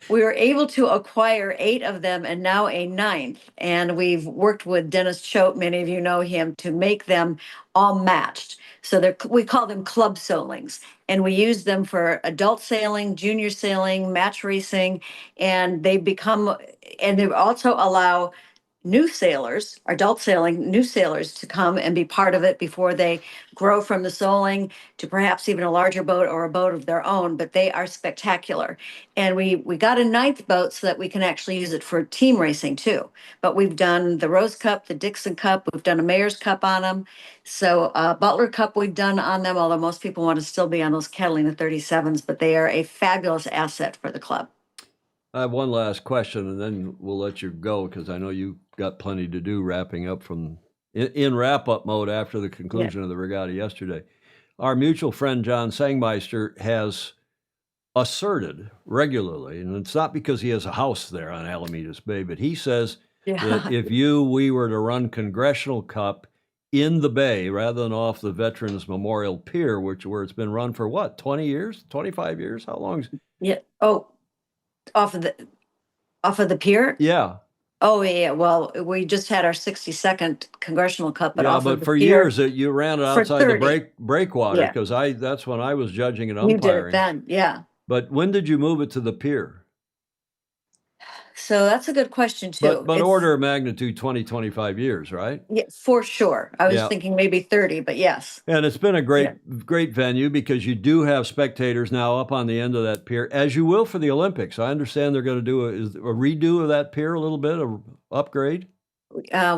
we were able to acquire 8 of them and now a 9th. And we've worked with Dennis Choate, many of you know him, to make them all matched. So we call them club Solings. And we use them for adult sailing, junior sailing, match racing, and they also allow new sailors, adult sailing, new sailors to come and be part of it before they grow from the Soling to perhaps even a larger boat or a boat of their own, but they are spectacular. And we got a 9th boat so that we can actually use it for team racing too. But we've done the Rose Cup, the Dixon Cup, we've done a Mayor's Cup on them. So Butler Cup we've done on them, although most people want to still be on those Catalina 37s, but they are a fabulous asset for the club. I have one last question, and then we'll let you go because I know you got plenty to do wrapping up in wrap-up mode after the conclusion of the regatta yesterday. Our mutual friend John Sangmeister has asserted regularly, and it's not because he has a house there on Alamitas Bay, but he says that if we were to run Congressional Cup in the bay rather than off the Veterans Memorial Pier, where it's been run for what, 20 years, 25 years? How long? Yeah. Oh, off of the pier? Yeah. Oh, yeah. Well, we just had our 62nd Congressional Cup, but off of the for pier years you ran it outside the breakwater because that's when I was judging and umpiring. You did it then, yeah. But when did you move it to the pier? So that's a good question too. But order of magnitude 20, 25 years, right? Yeah, for sure. I was thinking maybe 30, but yes. And it's been a great venue because you do have spectators now up on the end of that pier, as you will for the Olympics. I understand they're going to do a redo of that pier a little bit, an upgrade.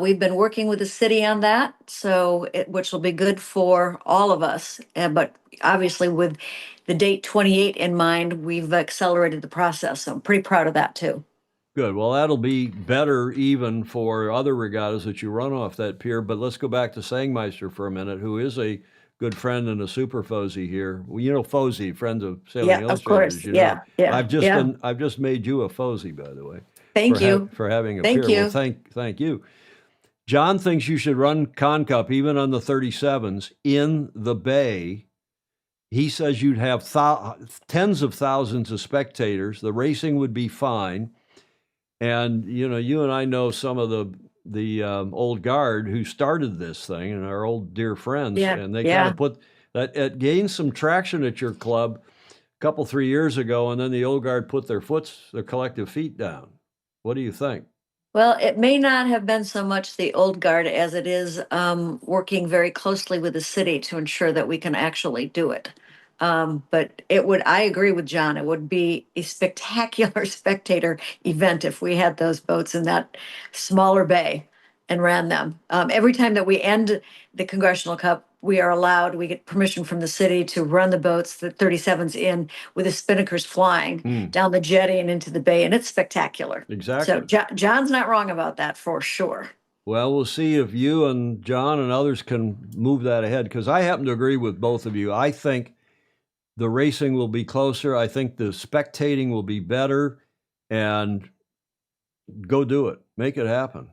We've been working with the city on that, which will be good for all of us. But obviously with the date 28 in mind, we've accelerated the process. So I'm pretty proud of that too. Good. Well, that'll be better even for other regattas that you run off that pier. But let's go back to Sangmeister for a minute, who is a good friend and a super Fozy here. Well, you know Fozy, friends of Sailing Illustrated. Of course. Yeah. I've just made you a Fozy, by the way. Thank you for having a pier. Well, thank you. John thinks you should run Con Cup even on the 37s in the bay. He says you'd have tens of thousands of spectators. The racing would be fine. And, you and I know some of the old guard who started this thing and our old dear friends. Yeah. And they kind of put that, it gained some traction at your club a 3 years ago. And then the old guard put their collective feet down. What do you think? Well, it may not have been so much the old guard as it is working very closely with the city to ensure that we can actually do it. But I agree with John, it would be a spectacular spectator event if we had those boats in that smaller bay and ran them. Every time that we end the Congressional Cup, we get permission from the city to run the boats, the 37s in with the spinnakers flying down the jetty and into the bay. And it's spectacular. Exactly. So John's not wrong about that for sure. Well, we'll see if you and John and others can move that ahead, because I happen to agree with both of you. I think the racing will be closer. I think the spectating will be better, and go do it. Make it happen.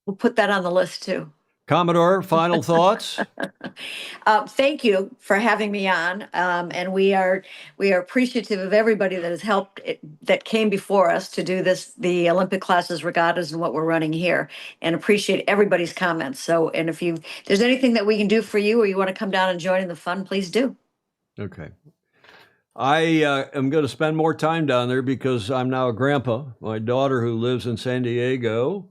We'll put that on the list too. Commodore, final thoughts? Thank you for having me on. And we are appreciative of everybody that has helped, that came before us to do the Olympic classes regattas and what we're running here, and appreciate everybody's comments. So, and if there's anything that we can do for you, or you want to come down and join in the fun, please do. Okay. I am going to spend more time down there because I'm now a grandpa. My daughter, who lives in San Diego,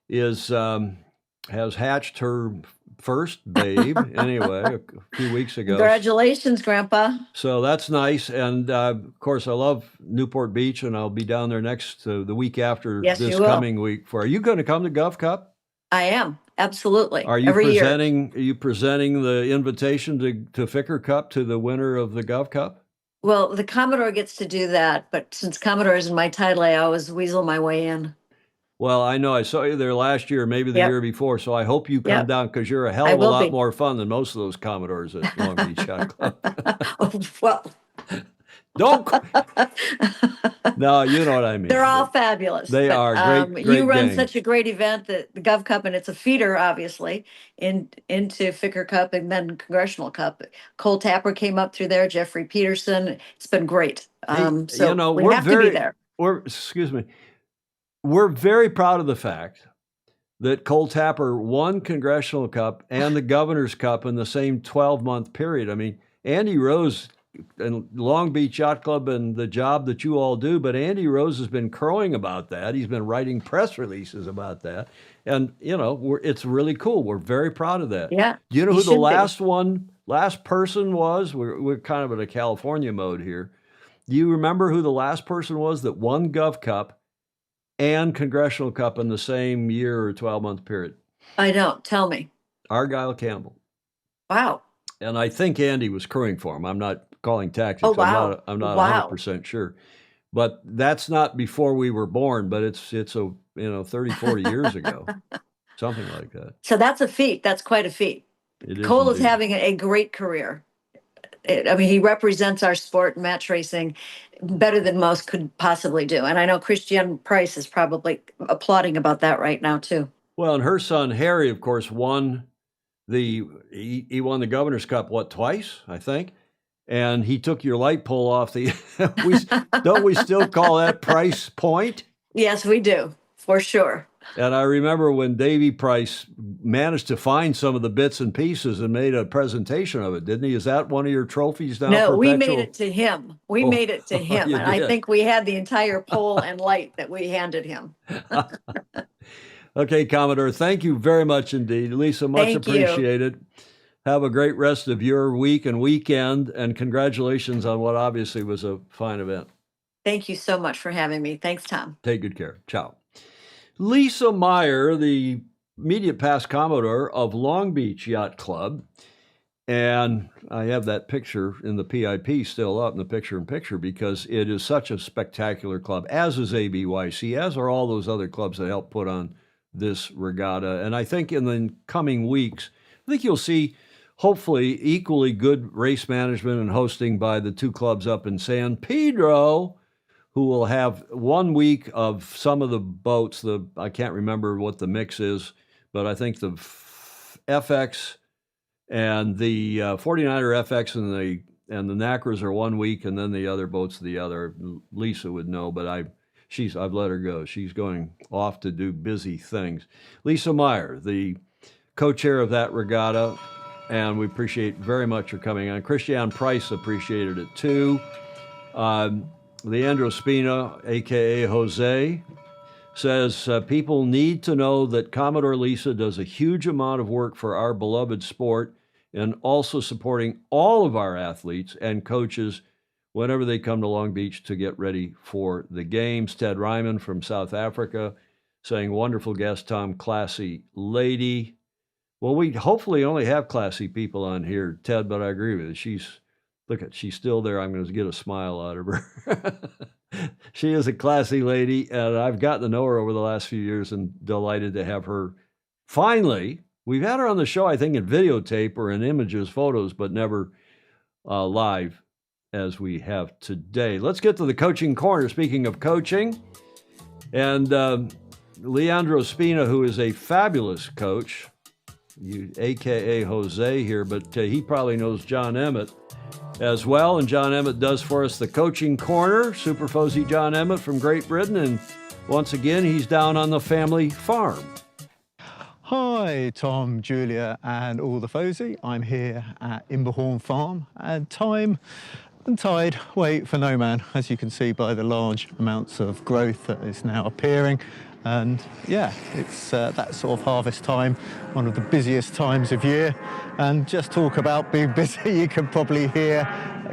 is has hatched her first babe anyway a few weeks ago. Congratulations, Grandpa. So that's nice. And of course, I love Newport Beach, and I'll be down there the week after Yes, this you will. coming week. Are you going to come to Gov Cup? I am, absolutely. Are you Every year. presenting? Are you presenting the invitation to Ficker Cup to the winner of the Gov Cup? Well, the Commodore gets to do that, but since Commodore isn't my title, I always weasel my way in. Well, I know I saw you there last year, maybe the Yep. year before, so I hope you come Yep. down because you're a hell I of a will lot be. more fun than most of those Commodores at Long Beach Yacht Club. Well, Don't. No, you know what I mean. they're all fabulous. They but, are great You run games. such a great event, the Gov Cup, and it's a feeder, obviously, into Ficker Cup and then Congressional Cup. Cole Tapper came up through there, Jeffrey Peterson. It's been great. Hey, So you know, we we're have very, to be there. Excuse me. We're very proud of the fact that Cole Tapper won Congressional Cup and the Governor's Cup in the same 12-month period. I mean, Andy Rose and Long Beach Yacht Club and the job that you all do, but Andy Rose has been crowing about that. He's been writing press releases about that. And, you know, it's really cool. We're very proud of that. Yeah. Do you know you who the should be. last person was? We're kind of in a California mode here. Do you remember who the last person was that won Gov Cup and Congressional Cup in the same year or 12-month period? I don't. Tell me. Argyle Campbell. Wow. And I think Andy was crewing for him. I'm not calling tactics. Oh, wow. I'm not Wow. 100% sure. But that's not before we were born, but it's 30, 40 years ago. Something like that. So that's a feat. That's quite a feat. It is Cole is indeed. having a great career. I mean, he represents our sport, match racing, better than most could possibly do. And I know Christiane Price is probably applauding about that right now, too. Well, and her son Harry, of course, won he won the Governor's Cup, twice, I think. And he took your light pole off the don't we still call that Price Point? Yes, we do, for sure. And I remember when Davy Price managed to find some of the bits and pieces and made a presentation of it, didn't he? Is that one of your trophies now? No, we Perpetual? made it to him. We made it to him. You And I did. think we had the entire pole and light that we handed him. Okay, Commodore, thank you very much indeed. Lisa, much Thank you. appreciated. Have a great rest of your week and weekend, and congratulations on what obviously was a fine event. Thank you so much for having me. Thanks, Tom. Take good care. Ciao. Lisa Meier, the immediate past Commodore of Long Beach Yacht Club. And I have that picture in the PIP still up in the picture-in-picture because it is such a spectacular club, as is LBYC, as are all those other clubs that help put on this regatta. And I think in the coming weeks, I think you'll see hopefully equally good race management and hosting by the two clubs up in San Pedro, who will have 1 week of some of the boats. I can't remember what the mix is, but I think the FX and the 49er FX and the Nacras are 1 week, and then the other boats the other. Lisa would know, but I've let her go. She's going off to do busy things. Lisa Meier, the co-chair of that regatta, and we appreciate very much her coming on. Christiane Price appreciated it too. Leandro Spina, a.k.a. Jose, says, people need to know that Commodore Lisa does a huge amount of work for our beloved sport and also supporting all of our athletes and coaches whenever they come to Long Beach to get ready for the games. Ted Ryman from South Africa saying, wonderful guest, Tom, classy lady. Well, we hopefully only have classy people on here, Ted, but I agree with you. She's still there. I'm going to get a smile out of her. She is a classy lady, and I've gotten to know her over the last few years and delighted to have her. Finally, we've had her on the show, I think, in videotape or in images, photos, but never live as we have today. Let's get to the coaching corner. Speaking of coaching, and Leandro Spina, who is a fabulous coach, a.k.a. Jose here, but he probably knows John Emmett as well, and John Emmett does for us the coaching corner. Super Fuzzy John Emmett from Great Britain, and once again, he's down on the family farm. Hi, Tom, Julia, and all the Fozzie. I'm here at Imberhorn Farm, and time And tide wait for no man, as you can see by the large amounts of growth that is now appearing. And yeah, it's that sort of harvest time, one of the busiest times of year. And just talk about being busy, you can probably hear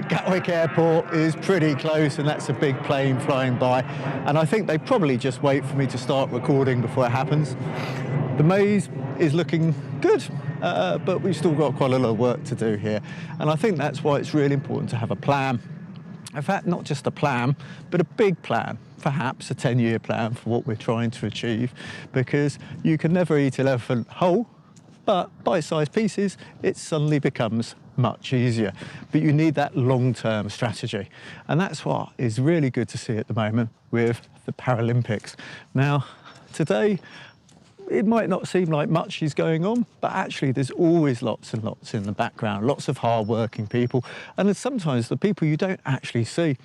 Gatwick Airport is pretty close, and that's a big plane flying by. And I think they probably just wait for me to start recording before it happens. The maize is looking good, but we've still got quite a lot of work to do here. And I think that's why it's really important to have a plan. In fact, not just a plan, but a big plan, perhaps a 10-year plan for what we're trying to achieve, because you can never eat an elephant whole, but bite-sized pieces, it suddenly becomes much easier. But you need that long-term strategy. And that's what is really good to see at the moment with the Paralympics. Now, today, it might not seem like much is going on, but actually there's always lots and lots in the background, lots of hard-working people, and sometimes the people you don't actually see.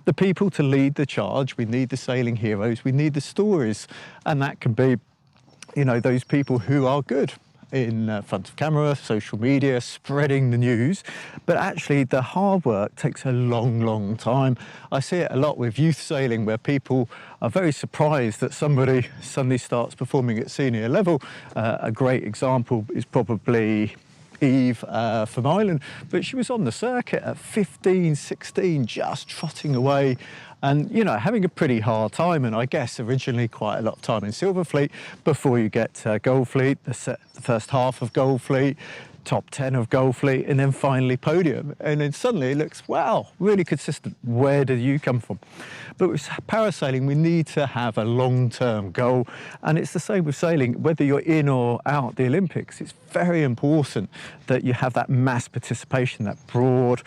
The people to lead the charge, we need the sailing heroes, we need the stories, and that can be, you know, those people who are good in front of camera, social media, spreading the news. But actually the hard work takes a long, long time. I see it a lot with youth sailing, where people are very surprised that somebody suddenly starts performing at senior level. A great example is probably Eve from Ireland, but she was on the circuit at 15, 16, just trotting away and, you know, having a pretty hard time. And I guess originally quite a lot of time in Silver Fleet before you get Gold Fleet, the first half of Gold Fleet, top 10 of Gold Fleet, and then finally podium. And then suddenly it looks, wow, really consistent. Where did you come from? But with parasailing, we need to have a long-term goal. And it's the same with sailing, whether you're in or out the Olympics. It's very important that you have that mass participation, that broad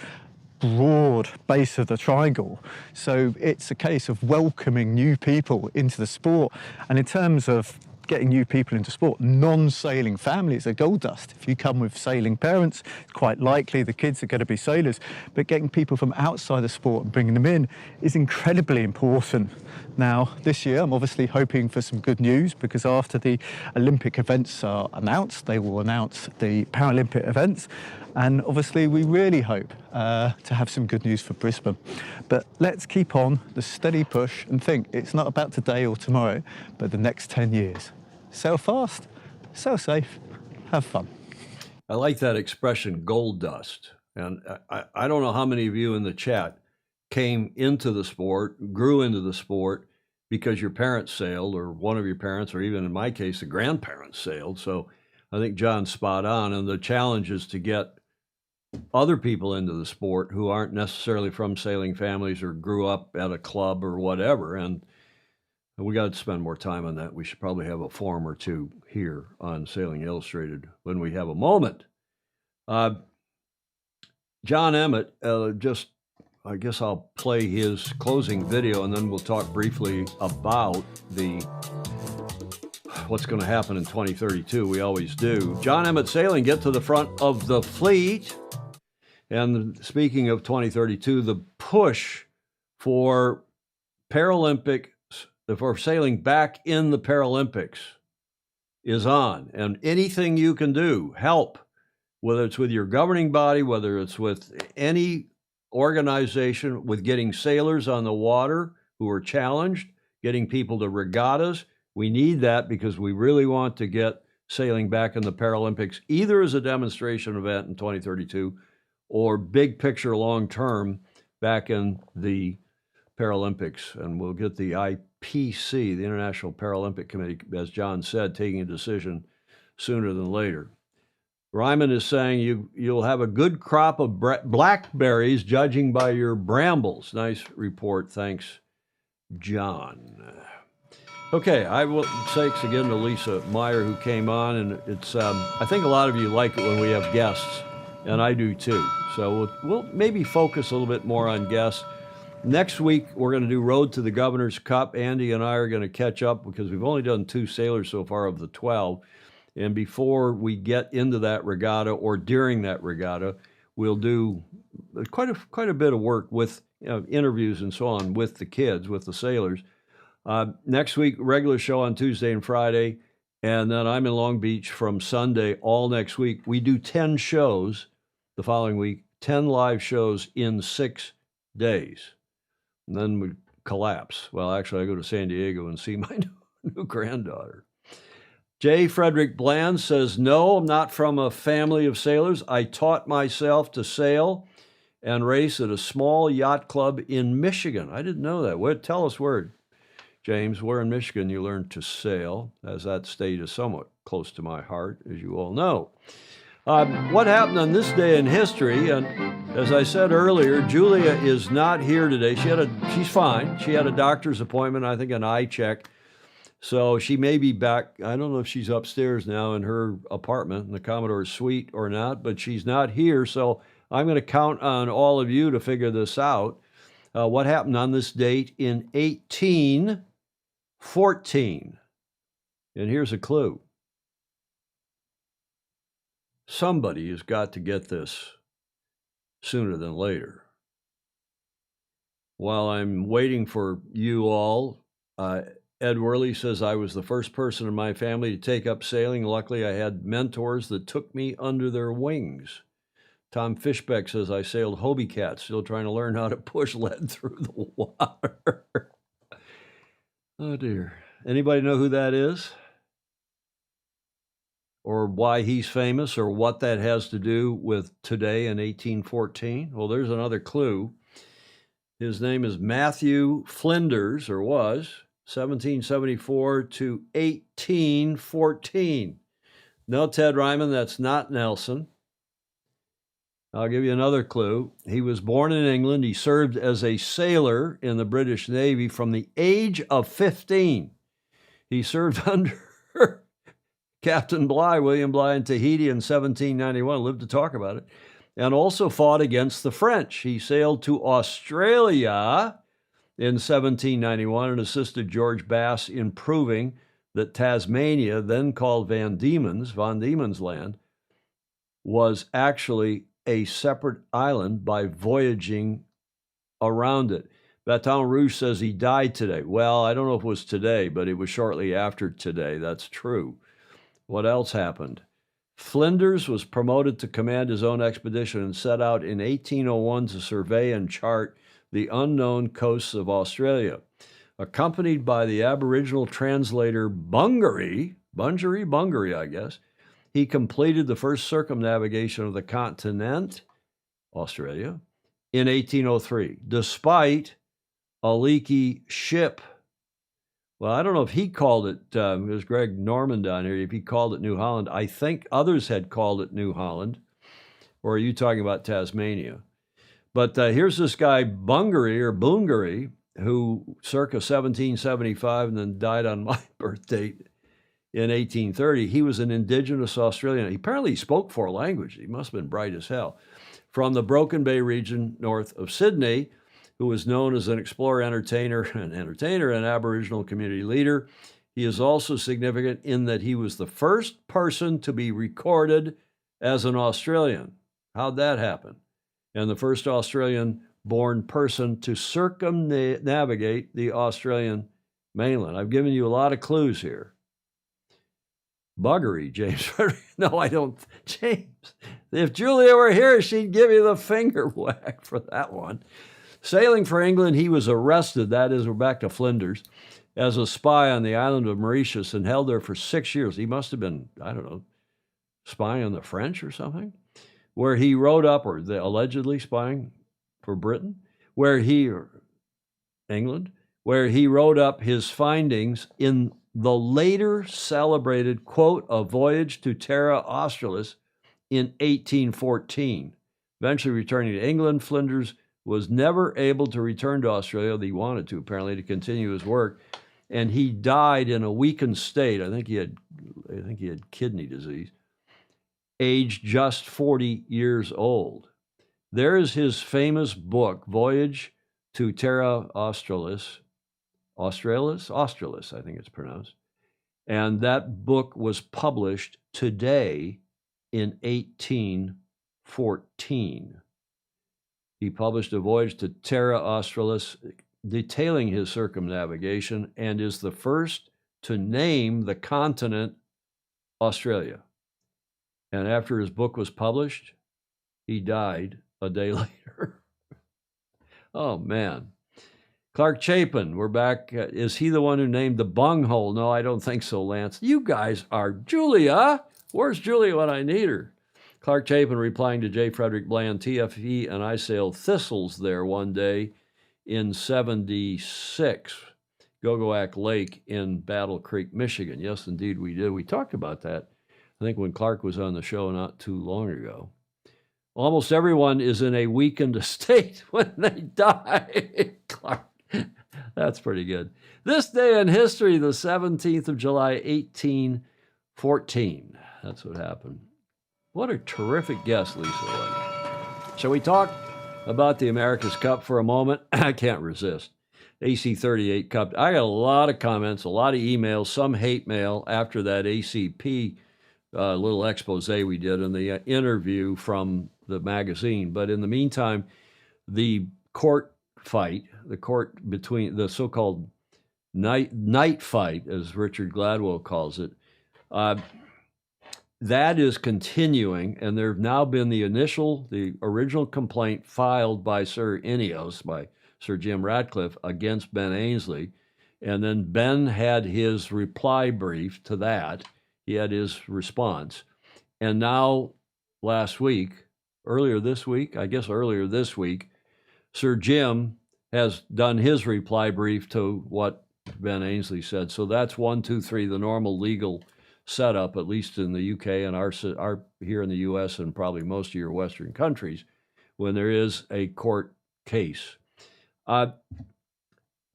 base of the triangle. So it's a case of welcoming new people into the sport. And in terms of getting new people into sport, non-sailing families are gold dust. If you come with sailing parents, it's quite likely the kids are going to be sailors, but getting people from outside the sport and bringing them in is incredibly important. Now, this year, I'm obviously hoping for some good news, because after the Olympic events are announced, they will announce the Paralympic events. And obviously, we really hope to have some good news for Brisbane. But let's keep on the steady push and think it's not about today or tomorrow, but the next 10 years. Sail fast, sail safe, have fun. I like that expression, gold dust. And I don't know how many of you in the chat came into the sport, grew into the sport because your parents sailed, or one of your parents, or even in my case, the grandparents sailed. So I think John's spot on. And the challenge is to get other people into the sport who aren't necessarily from sailing families or grew up at a club or whatever. And we got to spend more time on that. We should probably have a forum or two here on Sailing Illustrated when we have a moment. John Emmett, I guess I'll play his closing video, and then we'll talk briefly about what's going to happen in 2032. We always do. John Emmett Sailing, get to the front of the fleet. And speaking of 2032, the push for Paralympics, for sailing back in the Paralympics is on. And anything you can do, help, whether it's with your governing body, whether it's with any organization, with getting sailors on the water who are challenged, getting people to regattas. We need that because we really want to get sailing back in the Paralympics, either as a demonstration event in 2032 or big picture long term back in the Paralympics. And we'll get the IPC, the International Paralympic Committee, as John said, taking a decision sooner than later. Ryman is saying you'll have a good crop of blackberries judging by your brambles. Nice report. Thanks, John. Okay, I will thanks again to Lisa Meier who came on, and it's I think a lot of you like it when we have guests, and I do too. So we'll maybe focus a little bit more on guests. Next week, we're going to do Road to the Governor's Cup. Andy and I are going to catch up because we've only done 2 sailors so far of the 12. And before we get into that regatta or during that regatta, we'll do quite a bit of work with interviews and so on with the kids, with the sailors. Next week, regular show on Tuesday and Friday. And then I'm in Long Beach from Sunday all next week. We do 10 shows the following week, 10 live shows in 6 days. And then we collapse. Well, actually, I go to San Diego and see my new granddaughter. J. Frederick Bland says, no, I'm not from a family of sailors. I taught myself to sail and race at a small yacht club in Michigan. I didn't know that. Tell us where, James, where in Michigan you learned to sail, as that state is somewhat close to my heart, as you all know. What happened on this day in history? And as I said earlier, Julia is not here today. She's fine. She had a doctor's appointment, I think an eye check. So she may be back. I don't know if she's upstairs now in her apartment in the Commodore's suite or not, but she's not here. So I'm going to count on all of you to figure this out. What happened on this date in 1814? And here's a clue. Somebody has got to get this sooner than later. While I'm waiting for you all, Ed Worley says, I was the first person in my family to take up sailing. Luckily, I had mentors that took me under their wings. Tom Fishbeck says, I sailed Hobie Cat, still trying to learn how to push lead through the water. Oh, dear. Anybody know who that is? Or why he's famous, or what that has to do with today in 1814? Well, there's another clue. His name is Matthew Flinders, or was, 1774 to 1814. No, Ted Ryman, that's not Nelson. I'll give you another clue. He was born in England. He served as a sailor in the British Navy from the age of 15. He served under Captain Bligh, William Bligh, in Tahiti in 1791, lived to talk about it, and also fought against the French. He sailed to Australia in 1791 and assisted George Bass in proving that Tasmania, then called Van Diemen's Land, was actually a separate island by voyaging around it. Baton Rouge says he died today. Well, I don't know if it was today, but it was shortly after today. That's true. What else happened? Flinders was promoted to command his own expedition and set out in 1801 to survey and chart the unknown coasts of Australia. Accompanied by the Aboriginal translator Bungaree, I guess, he completed the first circumnavigation of the continent, Australia, in 1803, despite a leaky ship. Well, I don't know if he called it, there's Greg Norman down here, if he called it New Holland. I think others had called it New Holland. Or are you talking about Tasmania? But here's this guy, Bungaree, who circa 1775 and then died on my birth date in 1830. He was an indigenous Australian. He apparently spoke 4 languages. He must have been bright as hell. From the Broken Bay region north of Sydney, who was known as an explorer, entertainer, and Aboriginal community leader. He is also significant in that he was the first person to be recorded as an Australian. How'd that happen? And the first Australian-born person to circumnavigate the Australian mainland. I've given you a lot of clues here. Buggery, James. No, I don't. James, if Julia were here, she'd give you the finger whack for that one. Sailing for England, he was arrested, that is, we're back to Flinders, as a spy on the island of Mauritius and held there for 6 years. He must have been, I don't know, spying on the French or something, where he wrote up, or allegedly spying for Britain, England, where he wrote up his findings in the later celebrated, quote, A Voyage to Terra Australis in 1814. Eventually returning to England, Flinders was never able to return to Australia, though he wanted to, apparently, to continue his work. And he died in a weakened state. I think he had kidney disease, aged just 40 years old. There is his famous book, Voyage to Terra Australis, I think it's pronounced. And that book was published today in 1814. He published A Voyage to Terra Australis, detailing his circumnavigation, and is the first to name the continent Australia. And after his book was published, he died a day later. Oh, man. Clark Chapin, we're back. Is he the one who named the bunghole? No, I don't think so, Lance. You guys are Julia. Where's Julia when I need her? Clark Chapin replying to J. Frederick Bland, TFE and I sailed thistles there one day in 76, Gogoak Lake in Battle Creek, Michigan. Yes, indeed, we did. We talked about that, I think, when Clark was on the show not too long ago. Almost everyone is in a weakened state when they die. Clark, that's pretty good. This day in history, the 17th of July, 1814. That's what happened. What a terrific guest Lisa was. Shall we talk about the America's Cup for a moment? I can't resist. AC38 Cup. I got a lot of comments, a lot of emails, some hate mail after that ACP little expose we did in the interview from the magazine. But in the meantime, the court fight, the court between the so-called night fight, as Richard Gladwell calls it, that is continuing, and there have now been the original complaint filed by Sir Ineos, by Sir Jim Ratcliffe, against Ben Ainslie, and then Ben had his reply brief to that. He had his response, and now earlier this week, Sir Jim has done his reply brief to what Ben Ainslie said. So that's 1, 2, 3, the normal legal setup, at least in the UK and our here in the US and probably most of your Western countries, when there is a court case.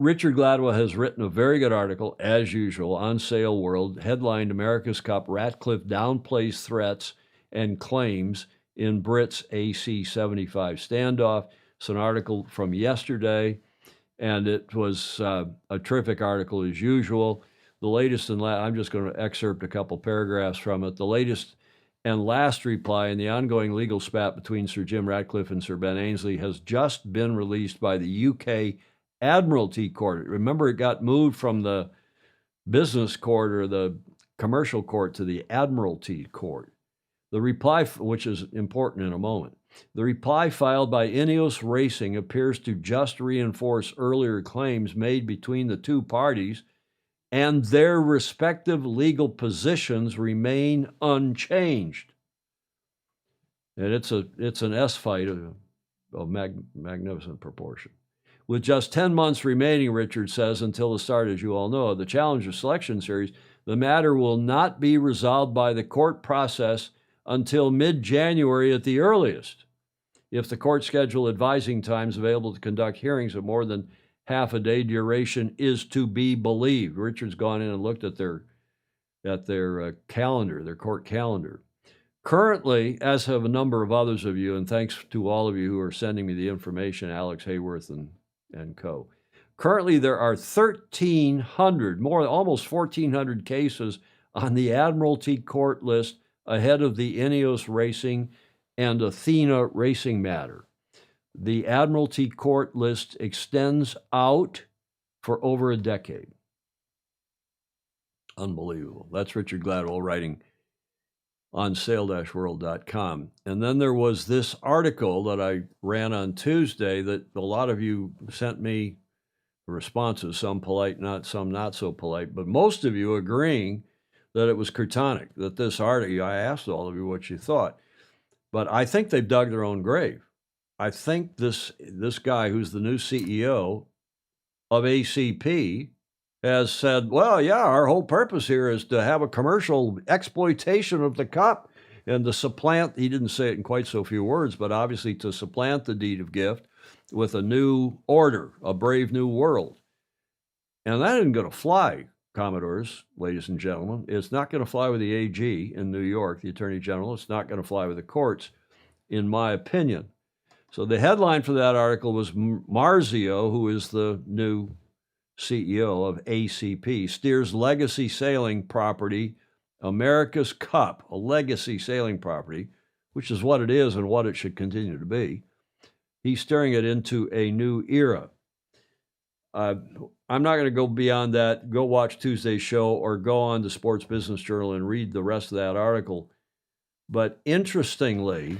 Richard Gladwell has written a very good article, as usual, on Sail World, headlined America's Cup, Ratcliffe downplays threats and claims in Brit's AC-75 standoff. It's an article from yesterday, and it was a terrific article as usual. The latest and I'm just going to excerpt a couple paragraphs from it. The latest and last reply in the ongoing legal spat between Sir Jim Ratcliffe and Sir Ben Ainslie has just been released by the UK Admiralty Court. Remember, it got moved from the business court or the commercial court to the Admiralty Court. The reply, which is important in a moment, the reply filed by Ineos Racing appears to just reinforce earlier claims made between the two parties, and their respective legal positions remain unchanged. And it's an S fight of magnificent proportion. With just 10 months remaining, Richard says, until the start, as you all know, of the Challenger Selection Series, the matter will not be resolved by the court process until mid-January at the earliest, if the court schedule advising times available to conduct hearings of more than half a day duration is to be believed. Richard's gone in and looked at their calendar, their court calendar. Currently, as have a number of others of you, and thanks to all of you who are sending me the information, Alex Hayworth and co. Currently, there are 1,300, almost 1,400 cases on the Admiralty Court list ahead of the Ineos Racing and Athena Racing matter. The Admiralty Court list extends out for over a decade. Unbelievable. That's Richard Gladwell writing on sail-world.com. And then there was this article that I ran on Tuesday that a lot of you sent me responses, some polite, some not so polite, but most of you agreeing that it was Kurtonic, that this article, I asked all of you what you thought. But I think they've dug their own grave. I think this guy who's the new CEO of ACP has said, well, yeah, our whole purpose here is to have a commercial exploitation of the cup and to supplant, he didn't say it in quite so few words, but obviously to supplant the deed of gift with a new order, a brave new world. And that isn't going to fly, Commodores, ladies and gentlemen. It's not going to fly with the AG in New York, the Attorney General. It's not going to fly with the courts, in my opinion. So the headline for that article was Marzio, who is the new CEO of ACP, steers legacy sailing property, America's Cup, a legacy sailing property, which is what it is and what it should continue to be. He's steering it into a new era. I'm not going to go beyond that. Go watch Tuesday's show or go on to Sports Business Journal and read the rest of that article. But interestingly,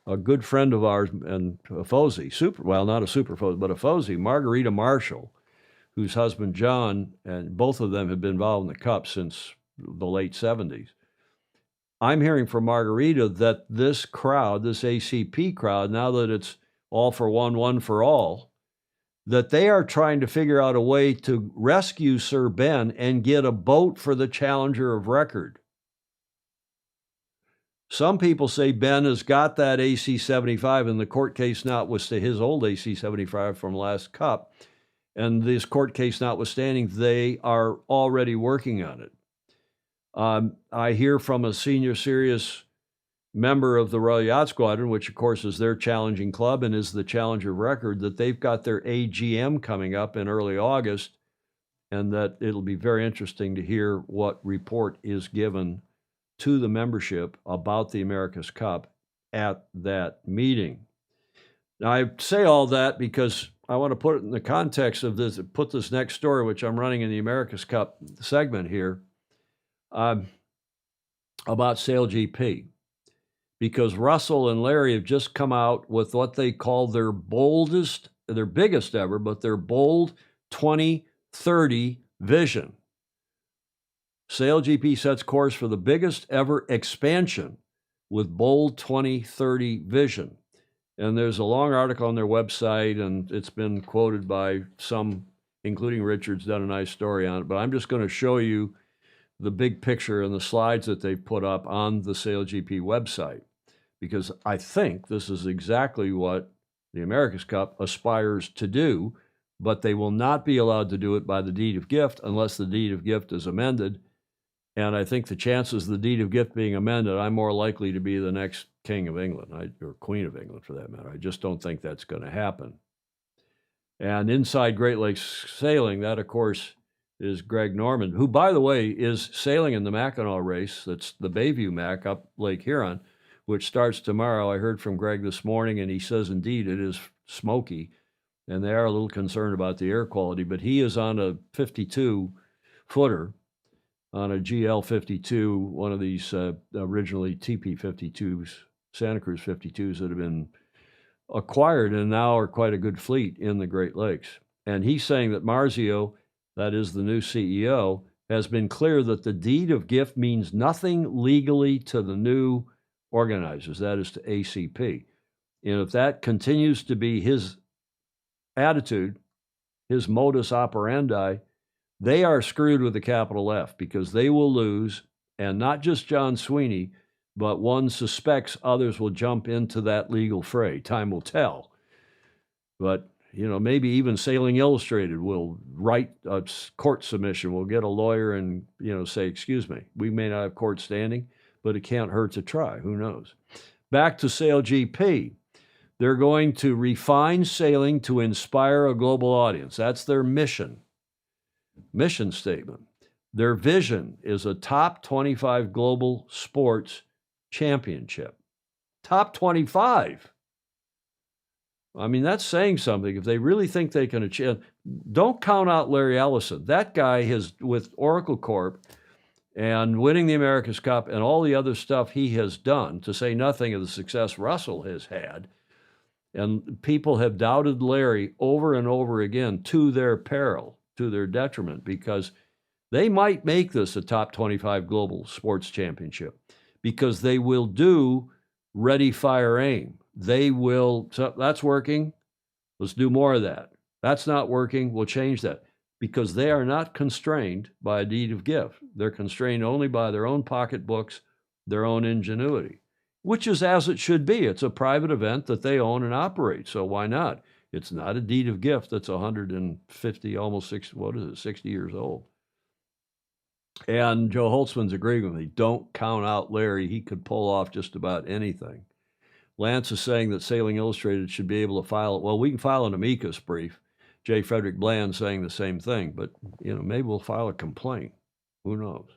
a good friend of ours and a Fozy, not a super Fozy, but a Fozy, Margarita Marshall, whose husband John, and both of them have been involved in the Cup since the late 70s. I'm hearing from Margarita that this crowd, this ACP crowd, now that it's all for one for all, that they are trying to figure out a way to rescue Sir Ben and get a boat for the Challenger of Record. Some people say Ben has got that AC-75 in the court case notwithstanding his old AC-75 from last Cup, and this court case notwithstanding, they are already working on it. I hear from a senior serious member of the Royal Yacht Squadron, which of course is their challenging club and is the Challenger of Record, that they've got their AGM coming up in early August, and that it'll be very interesting to hear what report is given to the membership about the America's Cup at that meeting. Now, I say all that because I want to put it in the context of this, put this next story, which I'm running in the America's Cup segment here, about Sail GP. Because Russell and Larry have just come out with what they call their biggest ever, but their bold 2030 vision. Sail GP sets course for the biggest ever expansion with bold 2030 vision. And there's a long article on their website, and it's been quoted by some, including Richard's done a nice story on it. But I'm just going to show you the big picture and the slides that they've put up on the Sail GP website, because I think this is exactly what the America's Cup aspires to do, but they will not be allowed to do it by the deed of gift unless the deed of gift is amended. And I think the chances of the deed of gift being amended, I'm more likely to be the next King of England, or Queen of England for that matter. I just don't think that's going to happen. And inside Great Lakes Sailing, that of course is Greg Norman, who, by the way, is sailing in the Mackinac race. That's the Bayview Mac up Lake Huron, which starts tomorrow. I heard from Greg this morning, and he says indeed it is smoky, and they are a little concerned about the air quality, but he is on a 52-footer, on a GL52, one of these originally TP52s, Santa Cruz 52s that have been acquired and now are quite a good fleet in the Great Lakes. And he's saying that Marzio, that is the new CEO, has been clear that the deed of gift means nothing legally to the new organizers, that is to ACP. And if that continues to be his attitude, his modus operandi, they are screwed with a capital F, because they will lose, and not just John Sweeney, but one suspects others will jump into that legal fray. Time will tell. But, maybe even Sailing Illustrated will write a court submission. We'll get a lawyer and, say, excuse me, we may not have court standing, but it can't hurt to try. Who knows? Back to Sail GP. They're going to refine sailing to inspire a global audience. That's their mission statement. Their vision is a top 25 global sports championship. Top 25. I mean, that's saying something. If they really think they can achieve, don't count out Larry Ellison. That guy has, with Oracle Corp and winning the America's Cup and all the other stuff he has done, to say nothing of the success Russell has had. And people have doubted Larry over and over again, to their peril, to their detriment, because they might make this a top 25 global sports championship, because they will do ready, fire, aim. They will, so that's working, let's do more of that. That's not working, we'll change that. Because they are not constrained by a deed of gift. They're constrained only by their own pocketbooks, their own ingenuity, which is as it should be. It's a private event that they own and operate, so why not? It's not a deed of gift that's 150, almost 60, 60 years old. And Joe Holtzman's agreeing with me. Don't count out Larry. He could pull off just about anything. Lance is saying that Sailing Illustrated should be able to file it. Well, we can file an amicus brief. J. Frederick Bland saying the same thing, but maybe we'll file a complaint. Who knows?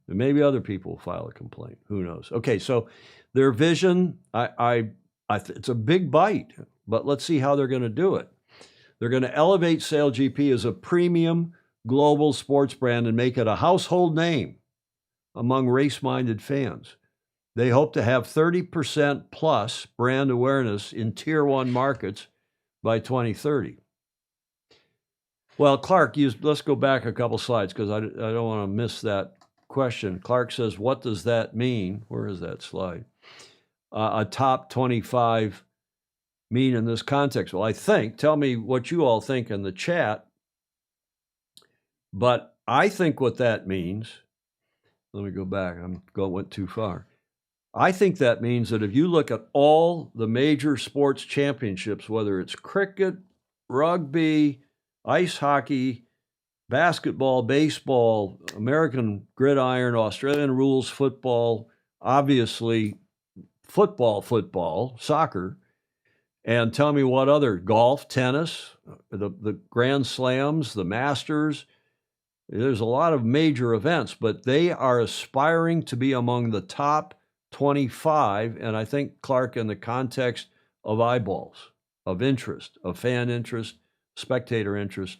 And maybe other people will file a complaint. Who knows? Okay, so their vision, it's a big bite, but let's see how they're going to do it. They're going to elevate Sail GP as a premium global sports brand and make it a household name among race-minded fans. They hope to have 30% plus brand awareness in Tier 1 markets by 2030. Well, Clark, let's go back a couple slides because I don't want to miss that question. Clark says, what does that mean? Where is that slide? A top 25 mean in this context? Well, tell me what you all think in the chat, but I think what that means, let me go back, went too far. I think that means that if you look at all the major sports championships, whether it's cricket, rugby, ice hockey, basketball, baseball, American gridiron, Australian rules football, obviously football, soccer, and tell me what other, golf, tennis, the Grand Slams, the Masters. There's a lot of major events, but they are aspiring to be among the top 25, and I think, Clark, in the context of eyeballs, of interest, of fan interest, spectator interest,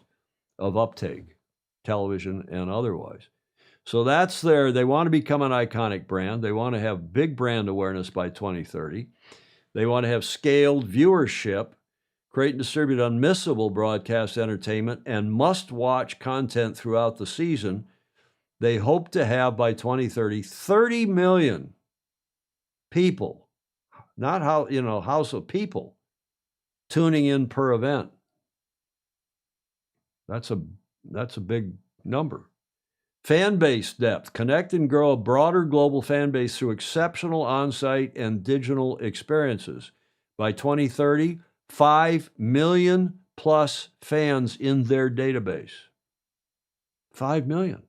of uptake, television and otherwise. So that's they want to become an iconic brand. They want to have big brand awareness by 2030. They want to have scaled viewership, create and distribute unmissable broadcast entertainment, and must-watch content throughout the season. They hope to have by 2030, 30 million people, not house of people, tuning in per event. That's a big number. Fan base depth. Connect and grow a broader global fan base through exceptional on-site and digital experiences. By 2030, 5 million plus fans in their database. 5 million.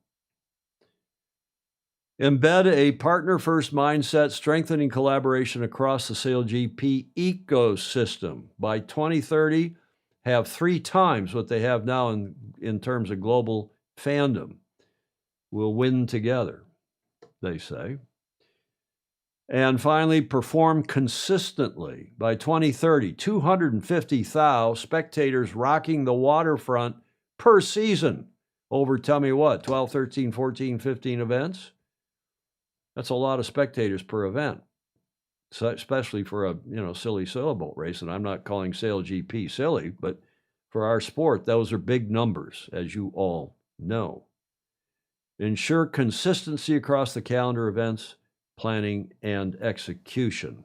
Embed a partner-first mindset, strengthening collaboration across the SailGP ecosystem. By 2030, have 3 times what they have now in terms of global fandom. We'll win together, they say. And finally, perform consistently. By 2030, 250,000 spectators rocking the waterfront per season over, tell me what, 12, 13, 14, 15 events? That's a lot of spectators per event, so especially for a silly sailboat race. And I'm not calling SailGP silly, but for our sport, those are big numbers, as you all know. Ensure consistency across the calendar, events, planning, and execution.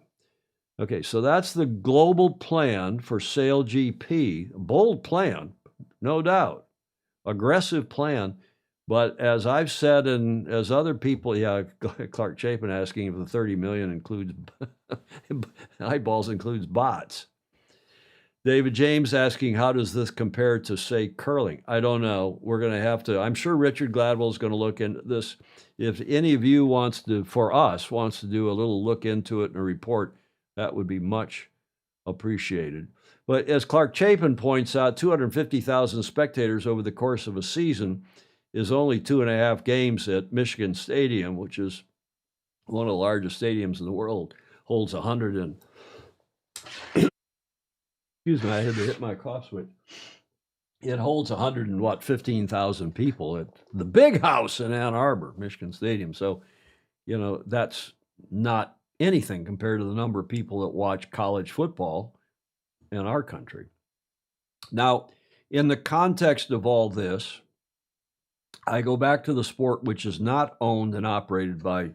Okay, so that's the global plan for SailGP. Bold plan, no doubt. Aggressive plan. But as I've said, and as other people, Clark Chapin asking if the 30 million includes eyeballs includes bots. David James asking, how does this compare to, say, curling? I don't know. We're going to have to, I'm sure Richard Gladwell is going to look into this. If any of you wants to do a little look into it and a report, that would be much appreciated. But as Clark Chapin points out, 250,000 spectators over the course of a season is only 2.5 games at Michigan Stadium, which is one of the largest stadiums in the world, holds 100 and... Excuse me, I had to hit my cough switch. It holds 15,000 people at the big house in Ann Arbor, Michigan Stadium. So, that's not anything compared to the number of people that watch college football in our country. Now, in the context of all this, I go back to the sport which is not owned and operated by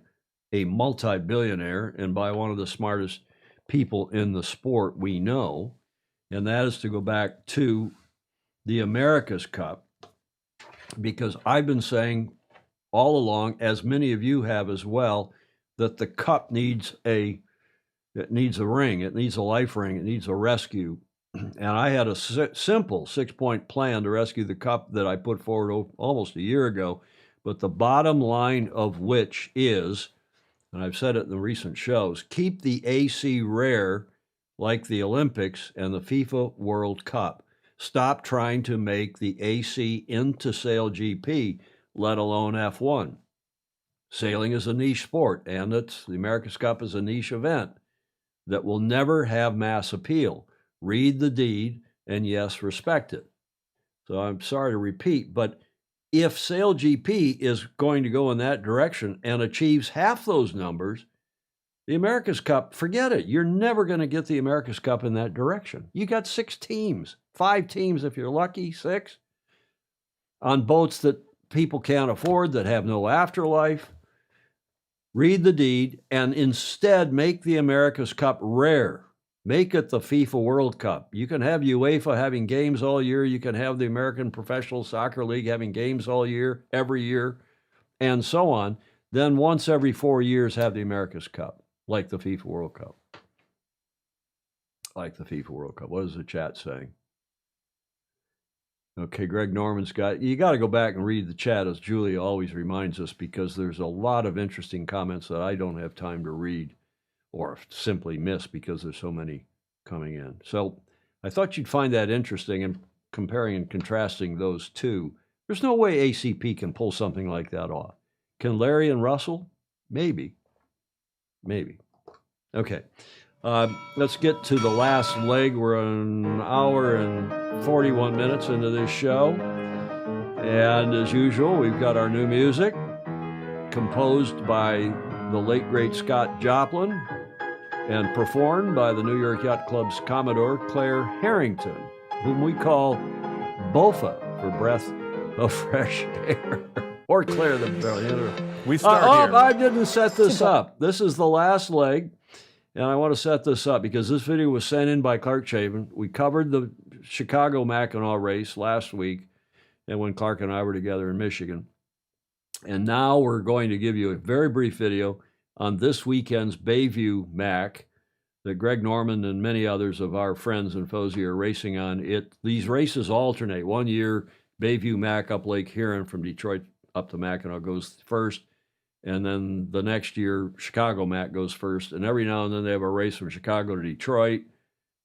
a multi-billionaire and by one of the smartest people in the sport we know, and that is to go back to the America's Cup, because I've been saying all along, as many of you have as well, that the Cup needs a ring, it needs a life ring, it needs a rescue. And I had a simple 6-point plan to rescue the Cup that I put forward almost a year ago, but the bottom line of which is, and I've said it in the recent shows, keep the AC rare like the Olympics and the FIFA World Cup. Stop trying to make the AC into SailGP, let alone F1. Sailing is a niche sport, and the America's Cup is a niche event that will never have mass appeal. Read the deed, and yes, respect it. So I'm sorry to repeat, but if SailGP is going to go in that direction and achieves half those numbers, The America's Cup, forget it. You're never going to get the America's Cup in that direction. You got 6 teams, 5 teams if you're lucky, 6, on boats that people can't afford, that have no afterlife. Read the deed and instead make the America's Cup rare. Make it the FIFA World Cup. You can have UEFA having games all year. You can have the American Professional Soccer League having games all year, every year, and so on. Then once every 4 years, have the America's Cup, like the FIFA World Cup. Like the FIFA World Cup. What is the chat saying? Okay, Greg Norman's you got to go back and read the chat, as Julia always reminds us, because there's a lot of interesting comments that I don't have time to read or simply miss because there's so many coming in. So I thought you'd find that interesting in comparing and contrasting those two. There's no way ACP can pull something like that off. Can Larry and Russell? Maybe. Maybe. Okay. Let's get to the last leg. We're an hour and 41 minutes into this show. And as usual, we've got our new music composed by the late, great Scott Joplin and performed by the New York Yacht Club's Commodore Claire Harrington, whom we call BOFA for breath of fresh air. Or Claire the We start here. I didn't set this up. This is the last leg, and I want to set this up because this video was sent in by Clark Chavin. We covered the Chicago Mackinac race last week, and when Clark and I were together in Michigan. And now we're going to give you a very brief video on this weekend's Bayview Mac that Greg Norman and many others of our friends and foes are racing on. These races alternate. 1 year, Bayview Mac up Lake Huron from Detroit up to Mackinac goes first, and then the next year, Chicago Mac goes first, and every now and then they have a race from Chicago to Detroit.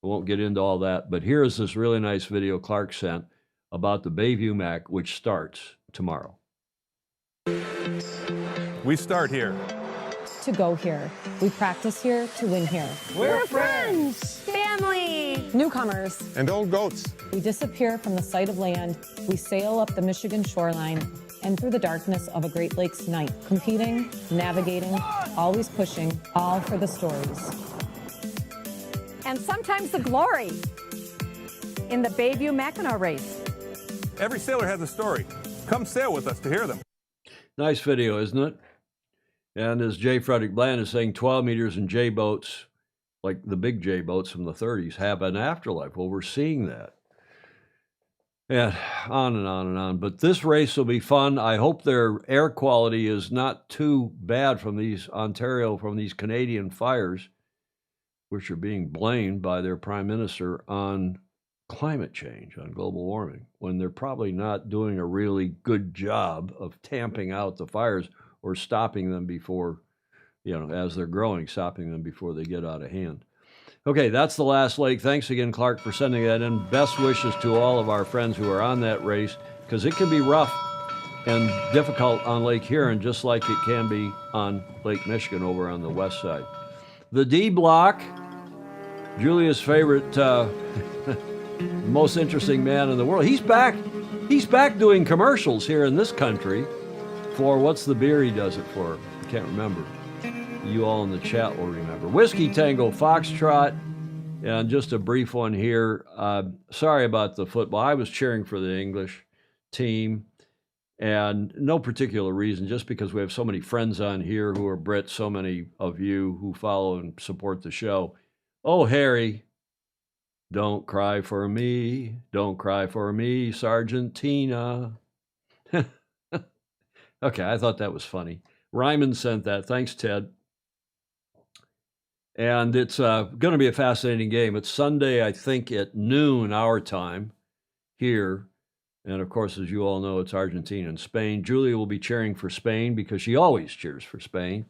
We won't get into all that, but here's this really nice video Clark sent about the Bayview Mac, which starts tomorrow. We start here. To go here. We practice here to win here. We're friends, family, Newcomers. And old goats. We disappear from the sight of land. We sail up the Michigan shoreline and through the darkness of a Great Lakes night, competing, navigating, always pushing, all for the stories. And sometimes the glory in the Bayview Mackinac race. Every sailor has a story. Come sail with us to hear them. Nice video, isn't it? And as J. Frederick Bland is saying, 12 meters and J boats, like the big J boats from the 30s, have an afterlife. Well, we're seeing that. And on and on and on. But this race will be fun. I hope their air quality is not too bad from these Canadian fires, which are being blamed by their prime minister on climate change, on global warming, when they're probably not doing a really good job of tamping out the fires or stopping them before, as they're growing, stopping them before they get out of hand. Okay, that's the last leg. Thanks again, Clark, for sending that in. Best wishes to all of our friends who are on that race, because it can be rough and difficult on Lake Huron, just like it can be on Lake Michigan over on the west side. The D block, Julia's favorite, most interesting man in the world. He's back. He's back doing commercials here in this country for what's the beer he does it for? I can't remember. You all in the chat will remember. Whiskey Tango Foxtrot, and just a brief one here. Sorry about the football. I was cheering for the English team, and no particular reason, just because we have so many friends on here who are Brits, so many of you who follow and support the show. Oh, Harry, don't cry for me. Don't cry for me, Sargentina. Okay, I thought that was funny. Ryman sent that. Thanks, Ted. And it's going to be a fascinating game. It's Sunday, I think, at noon our time here. And, of course, as you all know, it's Argentina and Spain. Julia will be cheering for Spain because she always cheers for Spain.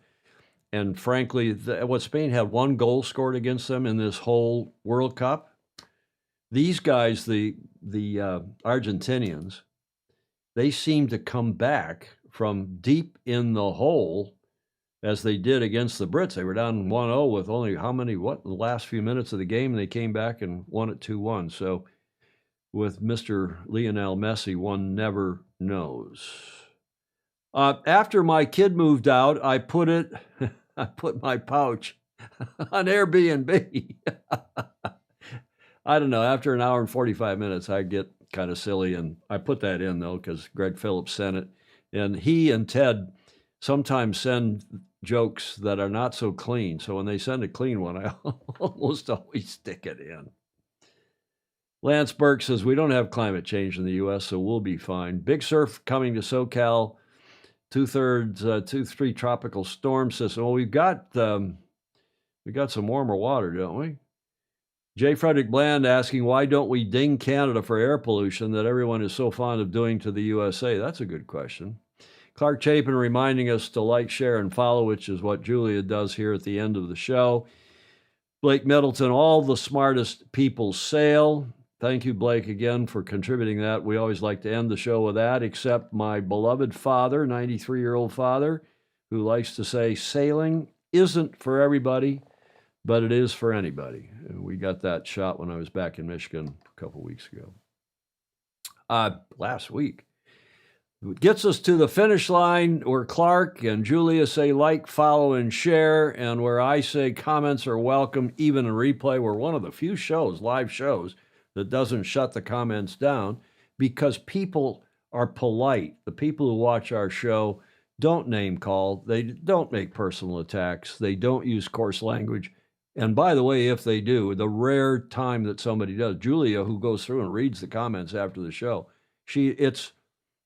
And, frankly, Spain had 1 goal scored against them in this whole World Cup. These guys, the Argentinians, they seem to come back from deep in the hole as they did against the Brits. They were down 1-0 with only in the last few minutes of the game, and they came back and won it 2-1. So with Mr. Lionel Messi, one never knows. After my kid moved out, I put my pouch on Airbnb. I don't know. After an hour and 45 minutes, I get kind of silly. And I put that in, though, because Greg Phillips sent it. And he and Ted sometimes send jokes that are not so clean. So when they send a clean one, I almost always stick it in. Lance Burke says, we don't have climate change in the U.S., so we'll be fine. Big surf coming to SoCal. 2/3 tropical storm system. Well, we got some warmer water, don't we? J. Frederick Bland asking, why don't we ding Canada for air pollution that everyone is so fond of doing to the USA? That's a good question. Clark Chapin reminding us to like, share, and follow, which is what Julia does here at the end of the show. Blake Middleton, all the smartest people sail. Thank you, Blake, again for contributing that. We always like to end the show with that, except my beloved father, 93-year-old father, who likes to say sailing isn't for everybody, but it is for anybody. And we got that shot when I was back in Michigan a couple weeks ago. Last week. It gets us to the finish line where Clark and Julia say like, follow, and share, and where I say comments are welcome, even in replay. We're one of the few shows, live shows, that doesn't shut the comments down because people are polite. The people who watch our show don't name call. They don't make personal attacks. They don't use coarse language. And by the way, if they do, the rare time that somebody does, Julia, who goes through and reads the comments after the show, it's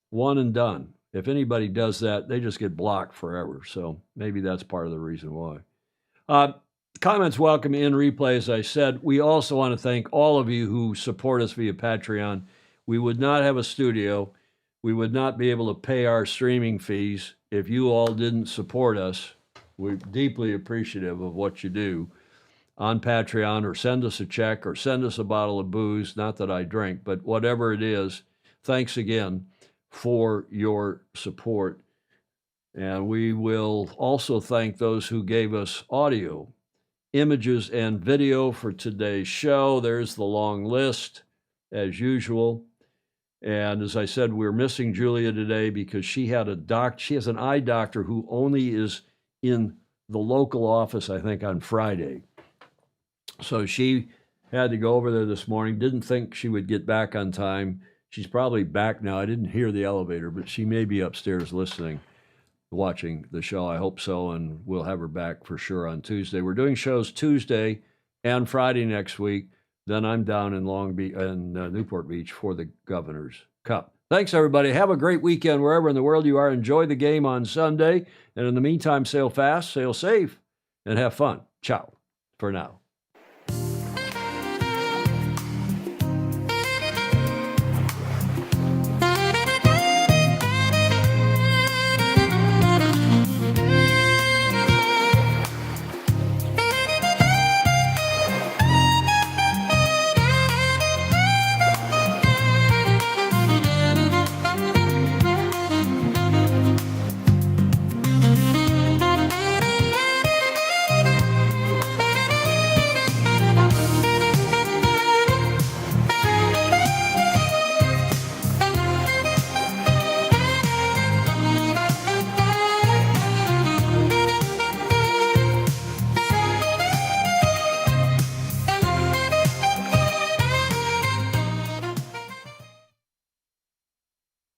one and done. If anybody does that, they just get blocked forever. So maybe that's part of the reason why. Comments welcome in replay, as I said. We also want to thank all of you who support us via Patreon. We would not have a studio. We would not be able to pay our streaming fees if you all didn't support us. We're deeply appreciative of what you do on Patreon, or send us a check, or send us a bottle of booze. Not that I drink, but whatever it is, thanks again for your support. And we will also thank those who gave us audio, images, and video for today's show. There's the long list, as usual. And as I said, we're missing Julia today because she has an eye doctor who only is in the local office, I think, on Friday. So she had to go over there this morning. Didn't think she would get back on time. She's probably back now. I didn't hear the elevator, but she may be upstairs listening, watching the show. I hope so, and we'll have her back for sure on Tuesday. We're doing shows Tuesday and Friday next week. Then I'm down in Newport Beach for the Governor's Cup. Thanks, everybody. Have a great weekend wherever in the world you are. Enjoy the game on Sunday. And in the meantime, sail fast, sail safe, and have fun. Ciao for now.